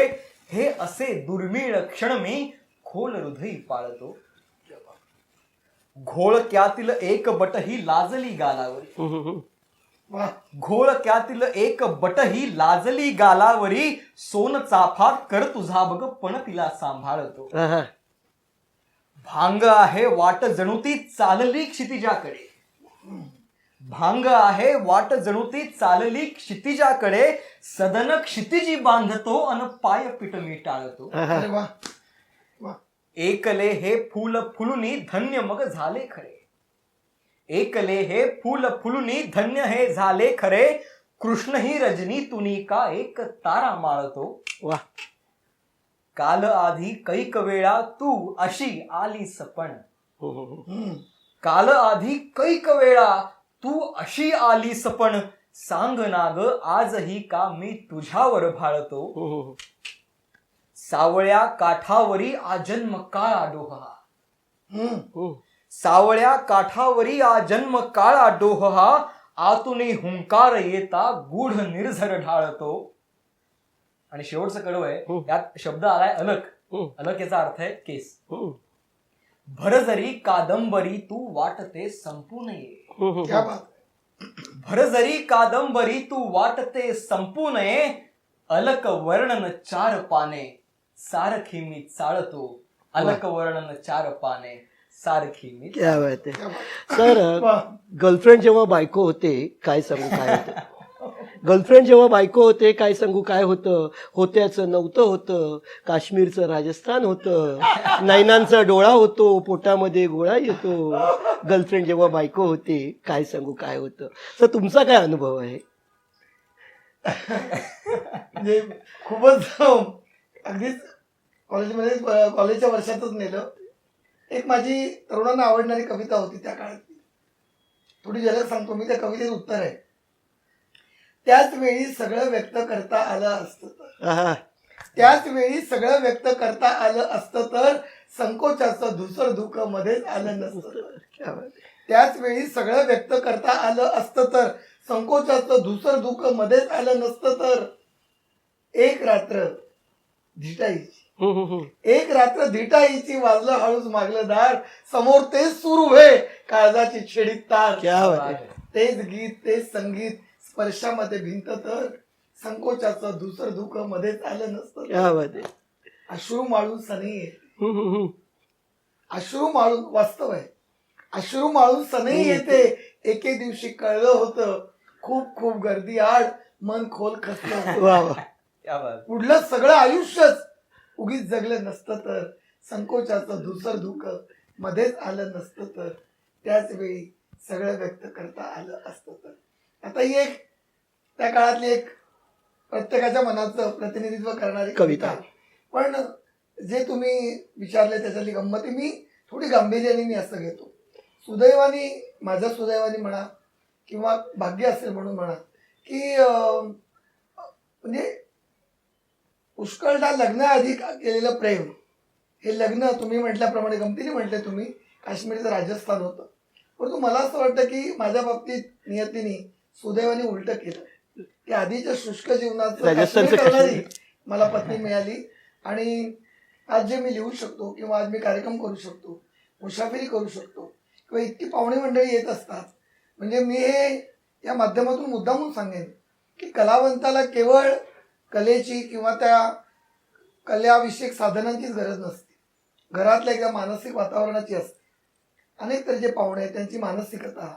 हे असे दुर्मिळ क्षण मी खोल हृदयी पाळतो. घोळक्यातील एक बटही लाजली गालावरी, घोळक्यातील एक बटही लाजली गालावरी, सोन चाफा कर तुझा बघ पण तिला सांभाळतो. भांग आहे वाट जणू ती चालली क्षितिजाकडे, भांग आहे वाट जणू ती चालली क्षितिजाकडे, सदन क्षितिजी बांधतो अन पाय पीठ मी टाळतो. अरे वा वा. एकले हे फुल फुलुनी धन्य मग झाले खरे, एकले हे फुल फुलुनी धन्य हे झाले खरे, कृष्ण ही रजनी तुनी का एक तारा माळतो. वा. काल आधी कैक वेळा तू अशी आली सपण, काल आधी कैक वेळा तू अशी आली सपण, सांग ना ग आजही का मी तुझ्यावर भाळतो. सावळ्या काठावरी आजन्म काळा डोहा. हम्म. सावळ्या काठावरी आजन्म काळा डोहा, आतुनी हुंकार येता गूढ निर्झर ढाळतो. आणि शेवटचं कडवं आहे, यात शब्द आलाय अलक. अलक याचा अर्थ आहे केस. भरजरी कादंबरी तू वाटते संपू नये. क्या बात. भरजरी कादंबरी तू वाटते संपू नये, अलक वर्णन 4 पाने सारखी मी चाळतो. अलक वर्णन 4 पाने सारखी मी. क्या बात आहे. क्या बात. सर वा. गर्लफ्रेंड जेव्हा बायको होते काय सांगू काय होतं. गर्लफ्रेंड जेव्हा बायको होते काय सांगू काय होतं. होत्याचं नव्हतं होतं, काश्मीरचं राजस्थान होतं, नैनांचा डोळा होतो, पोटामध्ये गोळा येतो. गर्लफ्रेंड जेव्हा बायको होते काय सांगू काय होतं. तर तुमचा काय अनुभव आहे. म्हणजे खूपच अगदीच कॉलेजच्या वर्षातच नेलं. एक माझी तरुणांना आवडणारी कविता होती त्या काळातली, थोडी झलक सांगतो मी. त्या कवितेचं उत्तर आहे, त्याच वेळी सगळं व्यक्त करता आलं असतं तर. आहा. त्याच वेळी सगळं व्यक्त करता आलं असतं तर, संकोचाचं धुसर धुक मध्येच आलं नसतं तर. क्या बात आहे. त्याच वेळी सगळं व्यक्त करता आलं असतं तर, संकोचाचं धुसर धुक मध्येच आलं नसतं तर. एक रात्र धिटाईची, एक रात्र धिटाईची, वाजलं हळूच मागलं दार, समोर तेच सुरू व्हे काळजाची छेडीत तार. क्या बात आहे. तेच गीत तेच संगीत स्पर्शामध्ये भिंत तर, संकोचाचं धुसर धुक मध्येच आलं नसतं. क्या बात आहे. अश्रू माळून सनई येते. अश्रू माळून, वास्तव आहे, अश्रू माळून सनई येते. एके दिवशी कळलं होतं, खूप खूप गर्दी आड मन खोल खचलं. वा वा. क्या बात. पुढलं सगळं आयुष्यच उगीच जगलं नसतं तर, संकोचाचं धुसर धुक मध्येच आलं नसतं तर, त्याच वेळी सगळं व्यक्त करता आलं असतं तर. आता ही एक त्या काळातली एक प्रत्येकाच्या मनाचं प्रतिनिधित्व करणारी कविता आहे. पण जे तुम्ही विचारले त्याच्यातली गंमत मी थोडी गांभीर्याने मी असं घेतो. सुदैवाने, माझ्या सुदैवाने म्हणा किंवा भाग्य असेल म्हणून म्हणा की म्हणजे पुष्कळदा लग्नाआधी केलेलं प्रेम, हे लग्न तुम्ही म्हटल्याप्रमाणे गमतीने म्हटले तुम्ही, काश्मीरचं राजस्थान होतं. परंतु मला असं वाटतं की माझ्या बाबतीत नियतीने सुदैवाने उलट केलं की आधीच्या शुष्क जीवनाचं राजस्थानचं काश्मीर करणारी काश्मीर. मला पत्नी मिळाली. आणि आज जे मी लिहू शकतो किंवा आज मी कार्यक्रम करू शकतो, मुसाफिरी करू शकतो किंवा इतकी पाहुणे मंडळी येत असतात, म्हणजे मी हे या माध्यमातून मुद्दामून सांगेन की कलावंताला केवळ कलेची किंवा त्या कलाविषयक साधनांचीच गरज नसते, घरातल्या एका मानसिक वातावरणाची असते. अनेक तर जे पाहुणे आहेत त्यांची मानसिकता,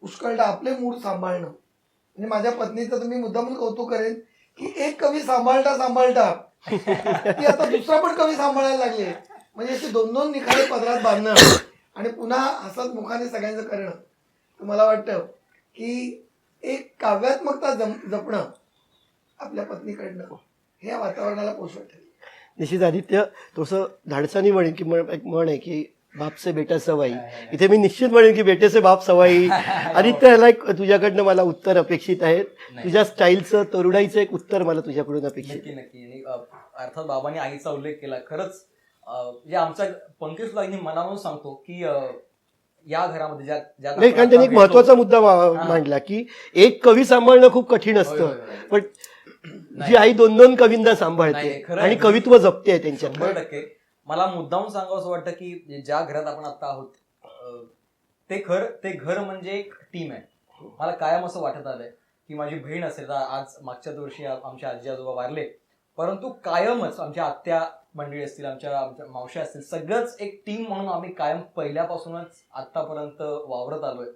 पुष्कळदा आपले मूड सांभाळणं. म्हणजे माझ्या पत्नीचं तर मी मुद्दामून कौतुक करेन की एक कवी सांभाळता सांभाळता ती आता दुसरा पण कवी सांभाळायला लागले. म्हणजे अशी 2-2 निखारे पदरात बांधणं आणि पुन्हा हसत मुखाने सगळ्यांचं करणं. तर मला वाटतं की एक काव्यात्मकता जपणं आपल्या पत्नीकडनं हे या वातावरणाला पोषक ठरेल. निश्चित आदित्य थोडंसं धाडसानी म्हणेन की एक म्हण आहे की बाप से बेटा सवाई. इथे मी निश्चित म्हणेन की बेटे से बाप सवाई. आदित्य याला एक तुझ्याकडनं मला उत्तर अपेक्षित आहे. तुझ्या स्टाईलचं, तरुणाईचं एक उत्तर मला तुझ्याकडून अपेक्षित नक्की नक्की. आणि अर्थात बाबांनी आईचा उल्लेख केला. खरंच जे आमच्या पंकजला मनावरून सांगतो की या घरामध्ये ज्या नाही, कारण त्यांनी एक महत्वाचा मुद्दा मांडला की एक कवी सांभाळणं खूप कठीण असतं, पण जी आई 2-2 कवींना सांभाळते आणि कवित्व जपते त्यांच्या. 100%. मला मुद्दाम सांगावं असं वाटतं की ज्या घरात आपण आता आहोत ते घर म्हणजे एक टीम आहे. मला कायम असं वाटत आलंय की माझी बहीण असेल, आज मागच्या वर्षी आमच्या आजी आजोबा वारले, परंतु कायमच आमच्या आत्या मंडळी असतील, आमच्या मावश्या असतील, सगळंच एक टीम म्हणून आम्ही कायम पहिल्यापासूनच आतापर्यंत वावरत आलोय.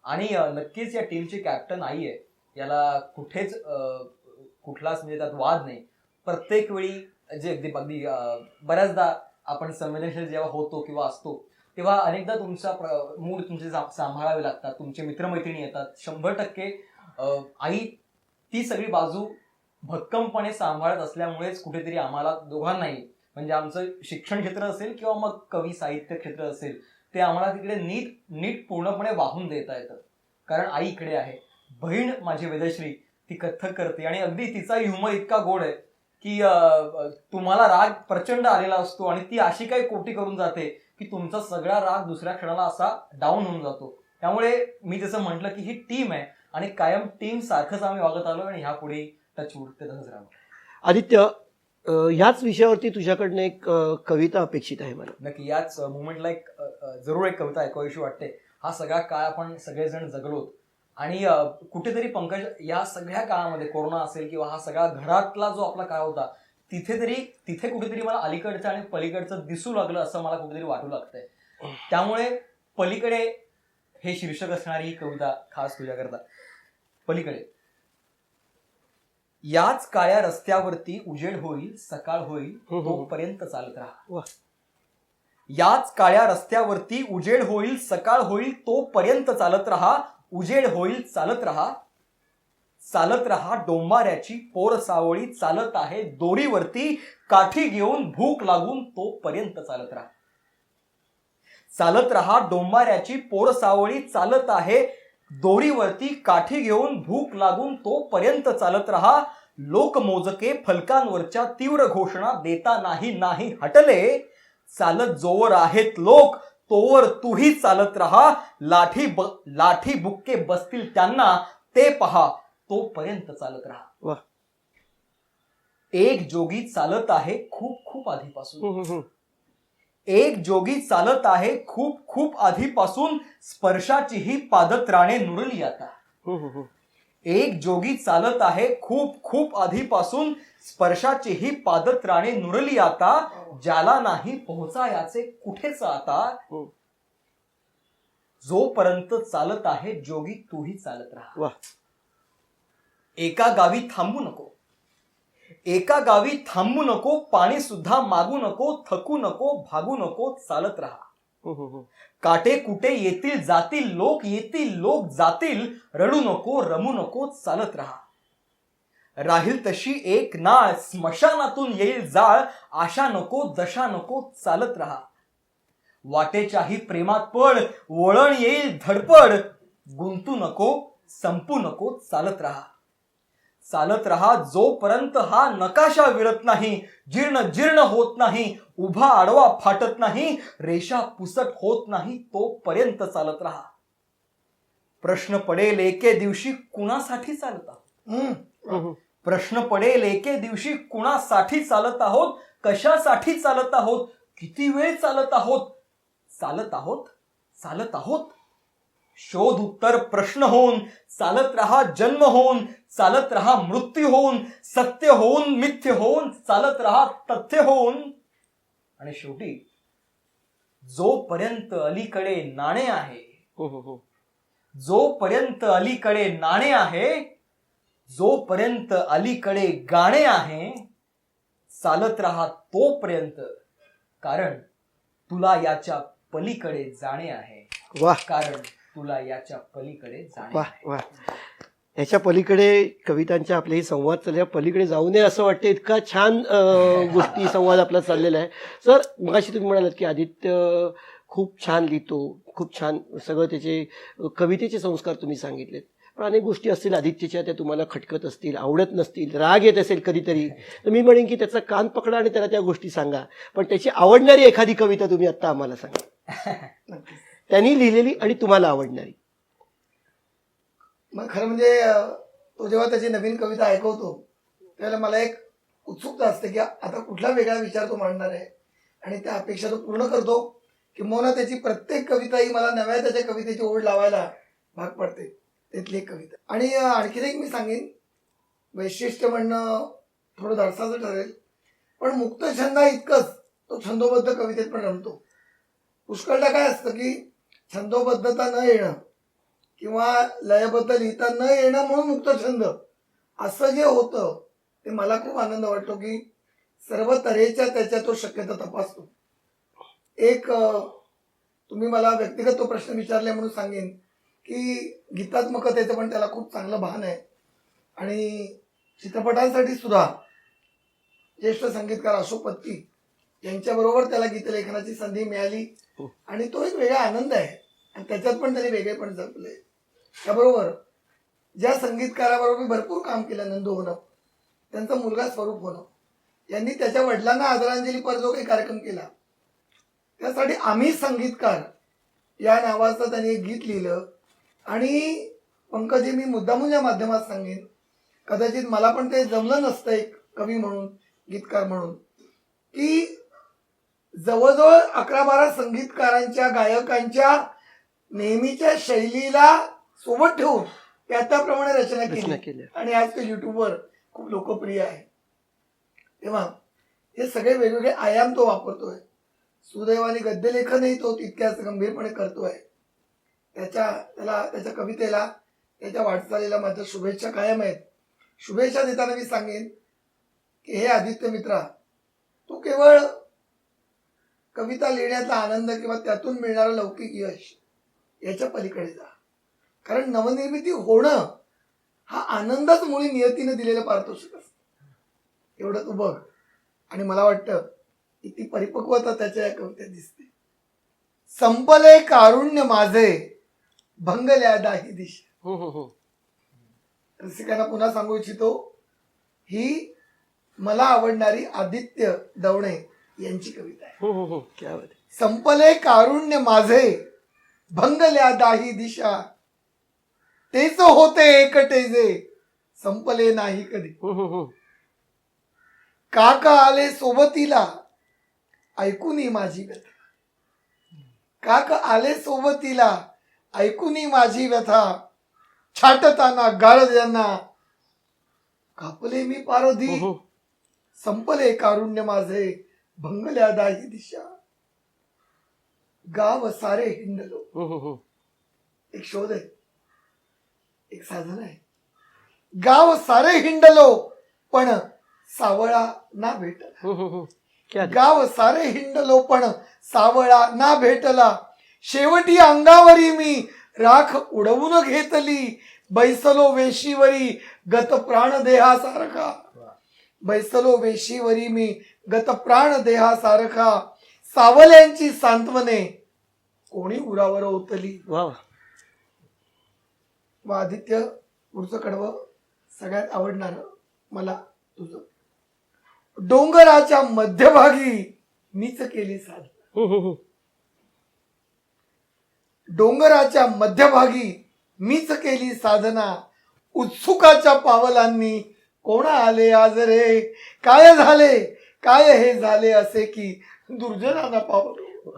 आणि नक्कीच या टीमची कॅप्टन आई आहे, याला कुठलाच म्हणजे त्यात वाद नाही. प्रत्येक वेळी जे अगदी बऱ्याचदा आपण संवेदनशील जेव्हा होतो किंवा असतो तेव्हा अनेकदा तुमचा मूड तुमचे सांभाळावे लागतात, तुमचे मित्रमैत्रिणी येतात. 100% आई ती सगळी बाजू भक्कमपणे सांभाळत असल्यामुळेच कुठेतरी आम्हाला दोघांनाही, म्हणजे आमचं शिक्षण क्षेत्र असेल किंवा मग कवी साहित्य क्षेत्र असेल, ते आम्हाला तिकडे नीट पूर्णपणे वाहून देता येतं. कारण आई इकडे आहे. बहीण माझी वेदश्री ती कथ्थक करते आणि अगदी तिचा ह्युमर इतका गोड आहे की तुम्हाला राग प्रचंड आलेला असतो आणि ती अशी काही कोटी करून जाते की तुमचा सगळा राग दुसऱ्या क्षणाला असा डाऊन होऊन जातो. त्यामुळे मी जसं म्हटलं की ही टीम आहे आणि कायम टीम सारखंच आम्ही वागत आलो आणि ह्यापुढे टचवूड ते तसंच राहणार. आदित्य, ह्याच विषयावरती तुझ्याकडनं एक कविता अपेक्षित आहे मला. नक्की याच मुवमेंटला एक जरूर एक कविता ऐकावीशी वाटते. हा सगळा काळ आपण सगळेजण जगलो आणि कुठेतरी पंकज या सगळ्या काळामध्ये कोरोना असेल किंवा हा सगळा घरातला जो आपला काळ होता तिथे कुठेतरी मला अलीकडचं आणि पलीकडचं दिसू लागलं असं मला कुठेतरी वाटू लागतंय. त्यामुळे पलीकडे हे शीर्षक असणारी ही कविता खास तुझ्याकरता. पलीकडे. याच काळ्या रस्त्यावरती उजेड होईल, सकाळ होईल, तोपर्यंत चालत राहा. याच काळ्या रस्त्यावरती उजेड होईल, सकाळ होईल, तोपर्यंत चालत राहा. उजेड होईल, चालत राहा. चालत राहा डोंबाऱ्याची पोर सावळी चालत आहे दोरीवरती, काठी घेऊन भूक लागून तोपर्यंत चालत राहा. चालत राहा डोंबाऱ्याची पोर सावळी चालत आहे दोरीवरती, काठी घेऊन भूक लागून तोपर्यंत चालत राहा. लोकमोजके फलकांवरच्या तीव्र घोषणा देता नाही हटले. चालत जोवर आहेत लोक तोवर तूही चालत राहा. लाठी बुक्के बसतील त्यांना ते पहा, तोपर्यंत चालत राहा. एक जोगी चालत आहे खूप आधीपासून. एक जोगी चालत आहे खूप आधीपासून, स्पर्शाचीही पादत्राणे नुरली आता. एक जोगी चालत आहे खूप आधीपासून, स्पर्शाचीही पादत्राणे नुरली आता. ज्याला नाही पोहोचायाचे कुठेच आता. जोपर्यंत चालत आहे जोगी तूही चालत राहा. एका गावी थांबू नको. एका गावी थांबू नको, पाणी सुद्धा मागू नको, थकू नको, भागू नको, चालत राहा. काटे कुटे येतील लोक जातील, रडू नको, रमू नको, चालत राहा. राहील तशी एक नाळ, स्मशानातून येईल जाळ, आशा नको, दशा नको, चालत राहा. वाटेच्याही प्रेमात पड, वळण येईल धडपड, गुंतू नको, संपू नको, चालत राहा. चालत राहा जोपर्यंत हा नकाशा विळत नाही, जीर्ण होत नाही, उभा आडवा फाटत नाही, रेषा पुसट होत नाही, तोपर्यंत चालत राहा. प्रश्न पडेल एके दिवशी कुणासाठी चालत आहोत. प्रश्न पडेल एके दिवशी कुणासाठी चालत आहोत, कशासाठी चालत आहोत, किती वेळ चालत आहोत. चालत आहोत. शोध उत्तर प्रश्न होऊन चालत राहा. जन्म होऊन चालत राहा. मृत्यू होऊन, सत्य होऊन, मिथ्य होऊन, चालत राहा तथ्य होऊन. आणि शेवटी जोपर्यंत अलीकडे नाणे आहे, जोपर्यंत अलीकडे नाणे आहे, जोपर्यंत अलीकडे गाणे आहे, चालत राहा तोपर्यंत, कारण तुला याच्या पलीकडे जाणे आहे. कारण तुला याच्या पलीकडे जाणे आहे. याच्या पलीकडे कवितांच्या आपलेही संवाद चालले, पलीकडे जाऊ नये असं वाटतं. इतका छान गोष्टी संवाद आपला चाललेला आहे. सर, मगाशी तुम्ही म्हणालात की आदित्य खूप छान लिहितो, खूप छान सगळं त्याचे कवितेचे संस्कार तुम्ही सांगितलेत. पण अनेक गोष्टी असतील आदित्यच्या, त्या तुम्हाला खटकत असतील, आवडत नसतील, राग येत असेल कधीतरी, तर मी म्हणेन की त्याचा कान पकडा आणि त्याला त्या गोष्टी सांगा. पण त्याची आवडणारी एखादी कविता तुम्ही आत्ता आम्हाला सांगा, त्यांनी लिहिलेली आणि तुम्हाला आवडणारी. मग खरं म्हणजे तो जेव्हा त्याची नवीन कविता ऐकवतो त्यावेळेला मला एक उत्सुकता असते की आता कुठला वेगळा विचार तो मांडणार आहे, आणि त्या अपेक्षा तो पूर्ण करतो. किंवा त्याची प्रत्येक कविता ही मला नव्या त्याच्या कवितेची ओढ लावायला भाग पडते. त्यातली एक कविता. आणि आणखीन एक मी सांगेन, वैशिष्ट्य म्हणणं थोडं धडसाचं ठरेल, पण मुक्त छंद इतकंच तो छंदोबद्ध कवितेत पण रमतो. पुष्कळदा काय असतं की छंदोबद्धता न येणं किंवा लयबद्ध लिहिता न येणं म्हणून मुक्त छंद असं जे होतं ते मला खूप आनंद वाटतो की सर्व तऱ्हेच्या त्याच्या तो शक्यता तपासतो. एक तुम्ही मला व्यक्तिगत तो प्रश्न विचारले म्हणून सांगेन की गीतात्मकतेचं पण त्याला खूप चांगलं भान आहे. आणि चित्रपटांसाठी सुद्धा ज्येष्ठ संगीतकार अशोक पत्की यांच्याबरोबर त्याला गीतलेखनाची संधी मिळाली आणि तो एक वेगळा आनंद आहे. आणि त्याच्यात पण त्यांनी वेगळेपण जपले. त्याबरोबर ज्या संगीतकाराबरोबर मी भरपूर काम केलं, नंदू होणं, त्यांचा मुलगा स्वरूप होणं, यांनी त्याच्या वडिलांना आदरांजलीपर जो काही कार्यक्रम केला त्यासाठी आम्ही संगीतकार या नावाचं त्यांनी एक गीत लिहिलं. आणि पंकजी, मी मुद्दामून या माध्यमात सांगेन, कदाचित मला पण ते जमलं नसतं एक कवी म्हणून, गीतकार म्हणून, की जवळजवळ 11-12 संगीतकारांच्या, गायकांच्या नेहमीच्या शैलीला सोबत ठेवून त्याप्रमाणे रचना केली आणि आज ते युट्यूबवर खूप लोकप्रिय आहे. तेव्हा हे सगळे वेगवेगळे आयाम तो वापरतोय. सुदैवाने गद्यलेखनही तो तितक्याच गंभीरपणे करतोय. त्याच्या कवितेला, त्याच्या वाटचालीला माझ्या शुभेच्छा कायम आहेत. शुभेच्छा देताना मी सांगेन की हे आदित्य मित्रा, तू केवळ कविता लिहिण्याचा आनंद किंवा त्यातून मिळणारं लौकिक यश याच्या पलीकडे जा. कारण नवनिर्मिती होणं हा आनंदच मुळी नियतीनं दिलेलं पारितोषिक असतं. एवढं तू बघ. आणि मला वाटतं की ती परिपक्वता त्याच्या या कवितेत दिसते. संपले कारुण्य माझे, भंगल्या दाही दिशा. रसिकांना पुन्हा सांगू इच्छितो, ही मला आवडणारी आदित्य दवणे यांची कविता आहे. संपले कारुण्य माझे, भंगल्या दाही दिशा, तेच होते एकटे जे, संपले नाही कधी. काका आले सोबतीला, ऐकूनी माझी व्यथा. काका आले सोबतीला, ऐकूनी माझी व्यथा. छाटताना गाळद्यांना, कापले मी पारधी. संपले कारुण्य माझे, भंगल्या दाही दिशा. गाव सारे हिंडलो. एक शोध आहे, एक साधन आहे. गाव सारे हिंडलो पण सावळा ना भेटला. गाव सारे हिंडलो पण सावळा ना भेटला. शेवटी अंगावरी मी राख उडवून घेतली. बैसलो वेशीवरी गत प्राण देहासारखा. बैसलो वेशीवरी मी गत प्राण देहासारखा. सावल्यांची सांत्वने कोणी उरावर ओतली. व आदित्य, पुढचं कडवं सगळ्यात आवडणार मला तुझं. डोंगराच्या मध्यभागी मीच केली साधना. डोंगराच्या मध्यभागी मीच केली साधना. उत्सुकाच्या पावलांनी कोण आले आज रे. काय झाले, काय हे झाले असे की दुर्जनांना पावलो.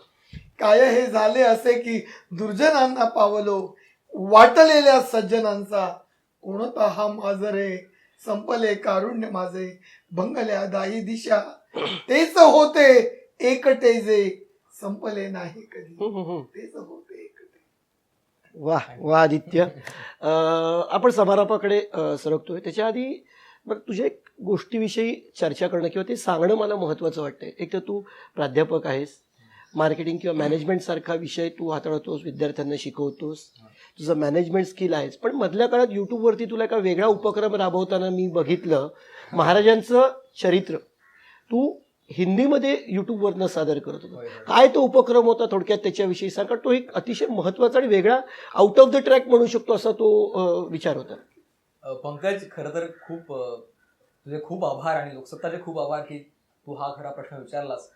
काय हे झाले असे की दुर्जनांना पावलो. वाटलेल्या सज्जनांचा कोणता हा माझ रे. संपले कारुण्य माझे, भंगल्या दाही दिशा. तेच होते एकटे जे, संपले नाही कधी. तेच होते एकटे. वा आदित्य. आपण समारोपाकडे सरकतोय. त्याच्या आधी मग तुझ्या एक गोष्टीविषयी चर्चा करणं किंवा ते सांगणं मला महत्त्वाचं वाटतंय. एक तर तू प्राध्यापक आहेस, मार्केटिंग किंवा मॅनेजमेंट सारखा विषय तू हाताळतोस, विद्यार्थ्यांना शिकवतोस, तुझं मॅनेजमेंट स्किल आहेस. पण मधल्या काळात यूट्यूबवरती तुला एका वेगळा उपक्रम राबवताना मी बघितलं. महाराजांचं चरित्र तू हिंदीमध्ये यूट्यूबवरनं सादर करत होता. काय तो उपक्रम होता, थोडक्यात त्याच्याविषयी सांग. कारण तो एक अतिशय महत्त्वाचा आणि वेगळा आउट ऑफ द ट्रॅक म्हणू शकतो असा तो विचार होता. पंकज, खरं तर तुझे खूप आभार आणि लोकसत्ताचे खूप आभार की तू हा खरा प्रश्न विचारलास.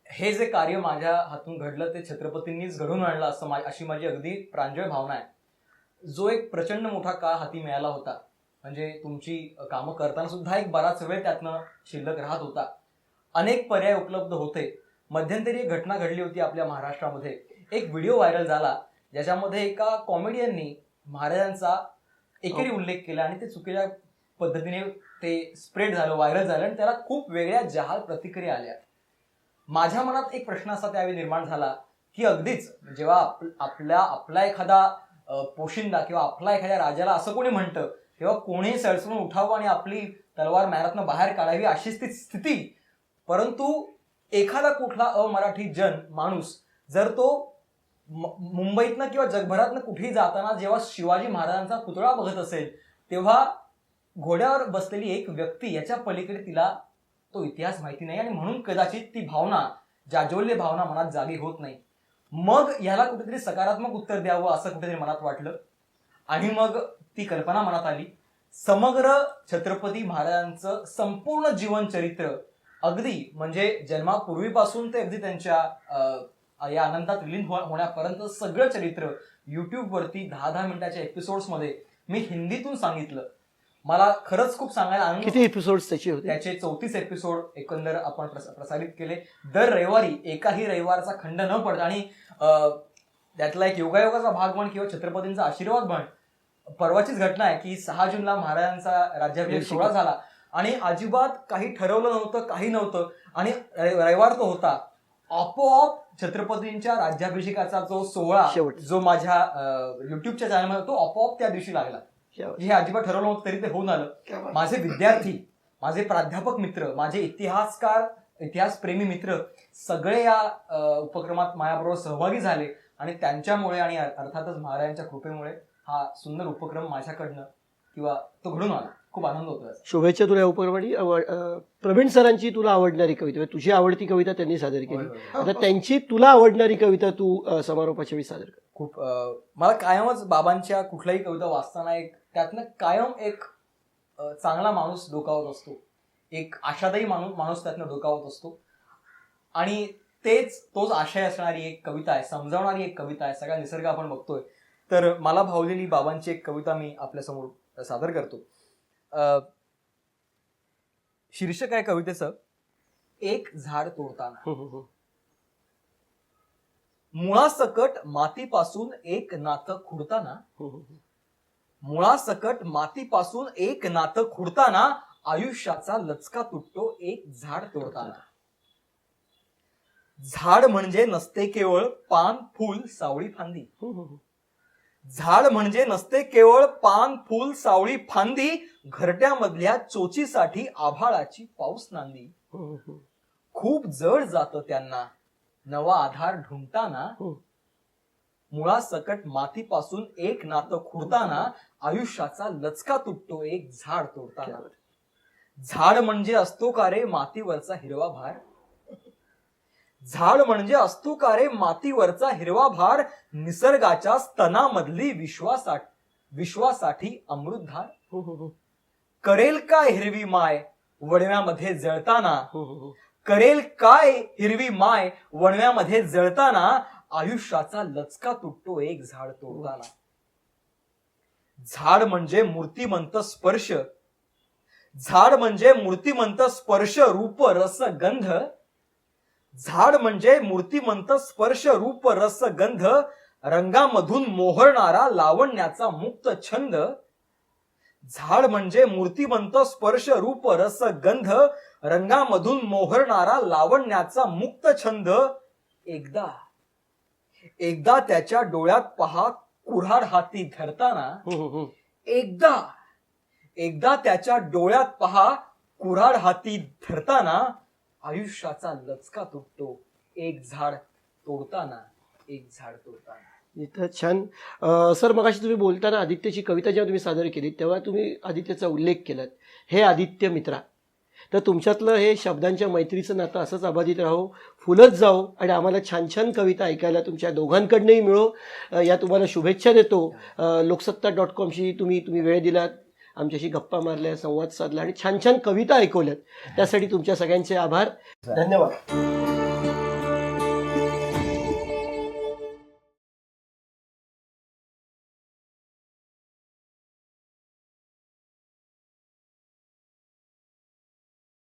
हे जे कार्य माझ्या हातून घडलं ते छत्रपतींनीच घडून आणलं अशी माझी अगदी प्रांजळ भावना आहे. जो एक प्रचंड मोठा काळ हाती मिळाला होता, म्हणजे तुमची कामं करताना सुद्धा एक बराच वेळ त्यातनं शिल्लक राहत होता. अनेक पर्याय उपलब्ध होते. मध्यंतरी एक घटना घडली होती आपल्या महाराष्ट्रामध्ये. एक व्हिडिओ व्हायरल झाला ज्याच्यामध्ये एका कॉमेडियननी महाराजांचा एकेरी उल्लेख केला आणि ते चुकीच्या पद्धतीने ते स्प्रेड झालं, व्हायरल झालं आणि त्याला खूप वेगळ्या जहाल प्रतिक्रिया आल्या. माझ्या मनात एक प्रश्न असा त्यावेळी निर्माण झाला की अगदीच जेव्हा आपला एखादा पोशिंदा किंवा आपला एखाद्या राजाला असं कोणी म्हणतं तेव्हा कोणी सळसळून उठावं आणि आपली तलवार मॅरातनं बाहेर काढावी अशीच ती स्थिती. परंतु एखादा कुठला अमराठी माणूस जर तो मुंबईतनं किंवा जगभरातनं कुठेही जाताना जेव्हा शिवाजी महाराजांचा पुतळा बघत असेल तेव्हा घोड्यावर बसलेली एक व्यक्ती याच्या पलीकडे तिला तो इतिहास माहिती नाही आणि म्हणून कदाचित ती भावना, जाज्वल्य भावना मनात जागी होत नाही. मग याला कुठेतरी सकारात्मक उत्तर द्यावं असं कुठेतरी मनात वाटलं आणि मग ती कल्पना मनात आली. समग्र छत्रपती महाराजांचं संपूर्ण जीवनचरित्र अगदी म्हणजे जन्मापूर्वीपासून ते अगदी त्यांच्या या अनंतात विलीन होण्यापर्यंत सगळं चरित्र युट्यूब वरती 10-10 मिनिटाच्या एपिसोड्स मध्ये मी हिंदीतून सांगितलं. मला खरंच खूप सांगायला आनंद. किती एपिसोड्स त्याचे होते? त्याचे 34 एपिसोड एकंदर आपण प्रसारित केले. दर रविवारी एकाही रविवारचा खंड न पडता. आणि त्यातला एक योगायोगाचा भाग म्हण किंवा छत्रपतींचा आशीर्वाद म्हण. परवाचीच घटना आहे की 6 जूनला महाराजांचा राज्याभिषेक सोहळा झाला आणि अजिबात काही ठरवलं नव्हतं, काही नव्हतं आणि रविवार तो होता. आपोआप छत्रपतींच्या राज्याभिषेकाचा जो सोहळा जो माझ्या युट्यूबच्या चॅनलमध्ये तो आपोआप त्या दिवशी लागला. हे अजिबात ठरवलं नव्हतं तरी ते होऊन आलं. माझे विद्यार्थी, माझे प्राध्यापक मित्र, माझे इतिहासप्रेमी मित्र सगळे या उपक्रमात माझ्याबरोबर सहभागी झाले आणि त्यांच्यामुळे आणि अर्थातच महाराजांच्या कृपेमुळे हा सुंदर उपक्रम माझ्याकडनं किंवा तो घडून आला. खूप आनंद होतो. शुभेच्छा तुला या उपक्रमाने. प्रवीण सरांची तुला आवडणारी कविता, तुझी आवडती कविता त्यांनी सादर केली, आता त्यांची तुला आवडणारी कविता तू समारोपाच्या वेळी सादर कर. खूप मला कायमच बाबांच्या कुठल्याही कविता वाचताना त्यातनं कायम एक चांगला माणूस डोकावत असतो, एक आशादायी माणूस त्यातनं डोकावत असतो आणि तोच आशय असणारी एक कविता आहे, समजावणारी एक कविता आहे. सगळा निसर्ग आपण बघतोय तर मला भावलेली बाबांची एक कविता मी आपल्यासमोर सादर करतो. शीर्षक आहे कवितेचं एक झाड तोडताना. मुळासकट मातीपासून एक नातं खुडताना, मुळासकट मातीपासून एक नातं खुडताना आयुष्याचा लचका तुटतो एक झाड तोडताना. झाड म्हणजे नसते केवळ पान फूल सावळी फांदी, झाड म्हणजे नसते केवळ पान फूल सावळी फांदी, घरट्यामधल्या चोचीसाठी आभाळाची पाऊस नांदी. खूप जड जातं त्यांना नवा आधार ढूंढताना, मुळासकट मातीपासून एक नातं खुडताना आयुष्याचा लचका तुटतो एक झाड तोडताना. झाड म्हणजे असतो का रे मातीवरचा हिरवा भार, झाड म्हणजे असतो का रे मातीवरचा हिरवा भार, निसर्गाच्या स्तनामधली विश्वासाठी अमृतधार. करेल काय हिरवी माय वणव्यामध्ये जळताना, करेल काय हिरवी माय वणव्यामध्ये जळताना आयुष्याचा लचका तुटतो एक झाड तोडताना. झाड म्हणजे मूर्तिमंत स्पर्श, झाड म्हणजे मूर्तिमंत स्पर्श रूप रस गंध, झाड म्हणजे मूर्तिमंत स्पर्श रूप रस गंध, रंगामधून मोहरणारा लावण्याचा मुक्त छंद. झाड म्हणजे मूर्तिमंत स्पर्श रूप रस गंध, रंगामधून मोहरणारा लावण्याचा मुक्त छंद. एकदा त्याच्या डोळ्यात पहा कुऱ्हाड हाती धरताना, एकदा त्याच्या डोळ्यात पहा कुऱ्हाड हाती धरताना आयुष्याचा लचका तुटतो एक झाड तोडताना, एक झाड तोडताना. इथं छान. सर मगाशी तुम्ही बोलताना आदित्यची कविता जेव्हा तुम्ही सादर केली तेव्हा तुम्ही आदित्यचा उल्लेख केलात, हे आदित्य मित्रा. तर तुमच्यातलं हे शब्दांच्या मैत्रीचं नातं असंच अबाधित राहो, फुलत जाओ आणि आम्हाला छान छान कविता ऐकायला तुमच्या दोघांकडनंही मिळो या तुम्हाला शुभेच्छा देतो. लोकसत्ता.com तुम्ही वेळ दिलात, आमच्याशी गप्पा मारल्या, संवाद साधला आणि छान छान कविता ऐकवल्यात, त्यासाठी तुमच्या सगळ्यांचे आभार, धन्यवाद.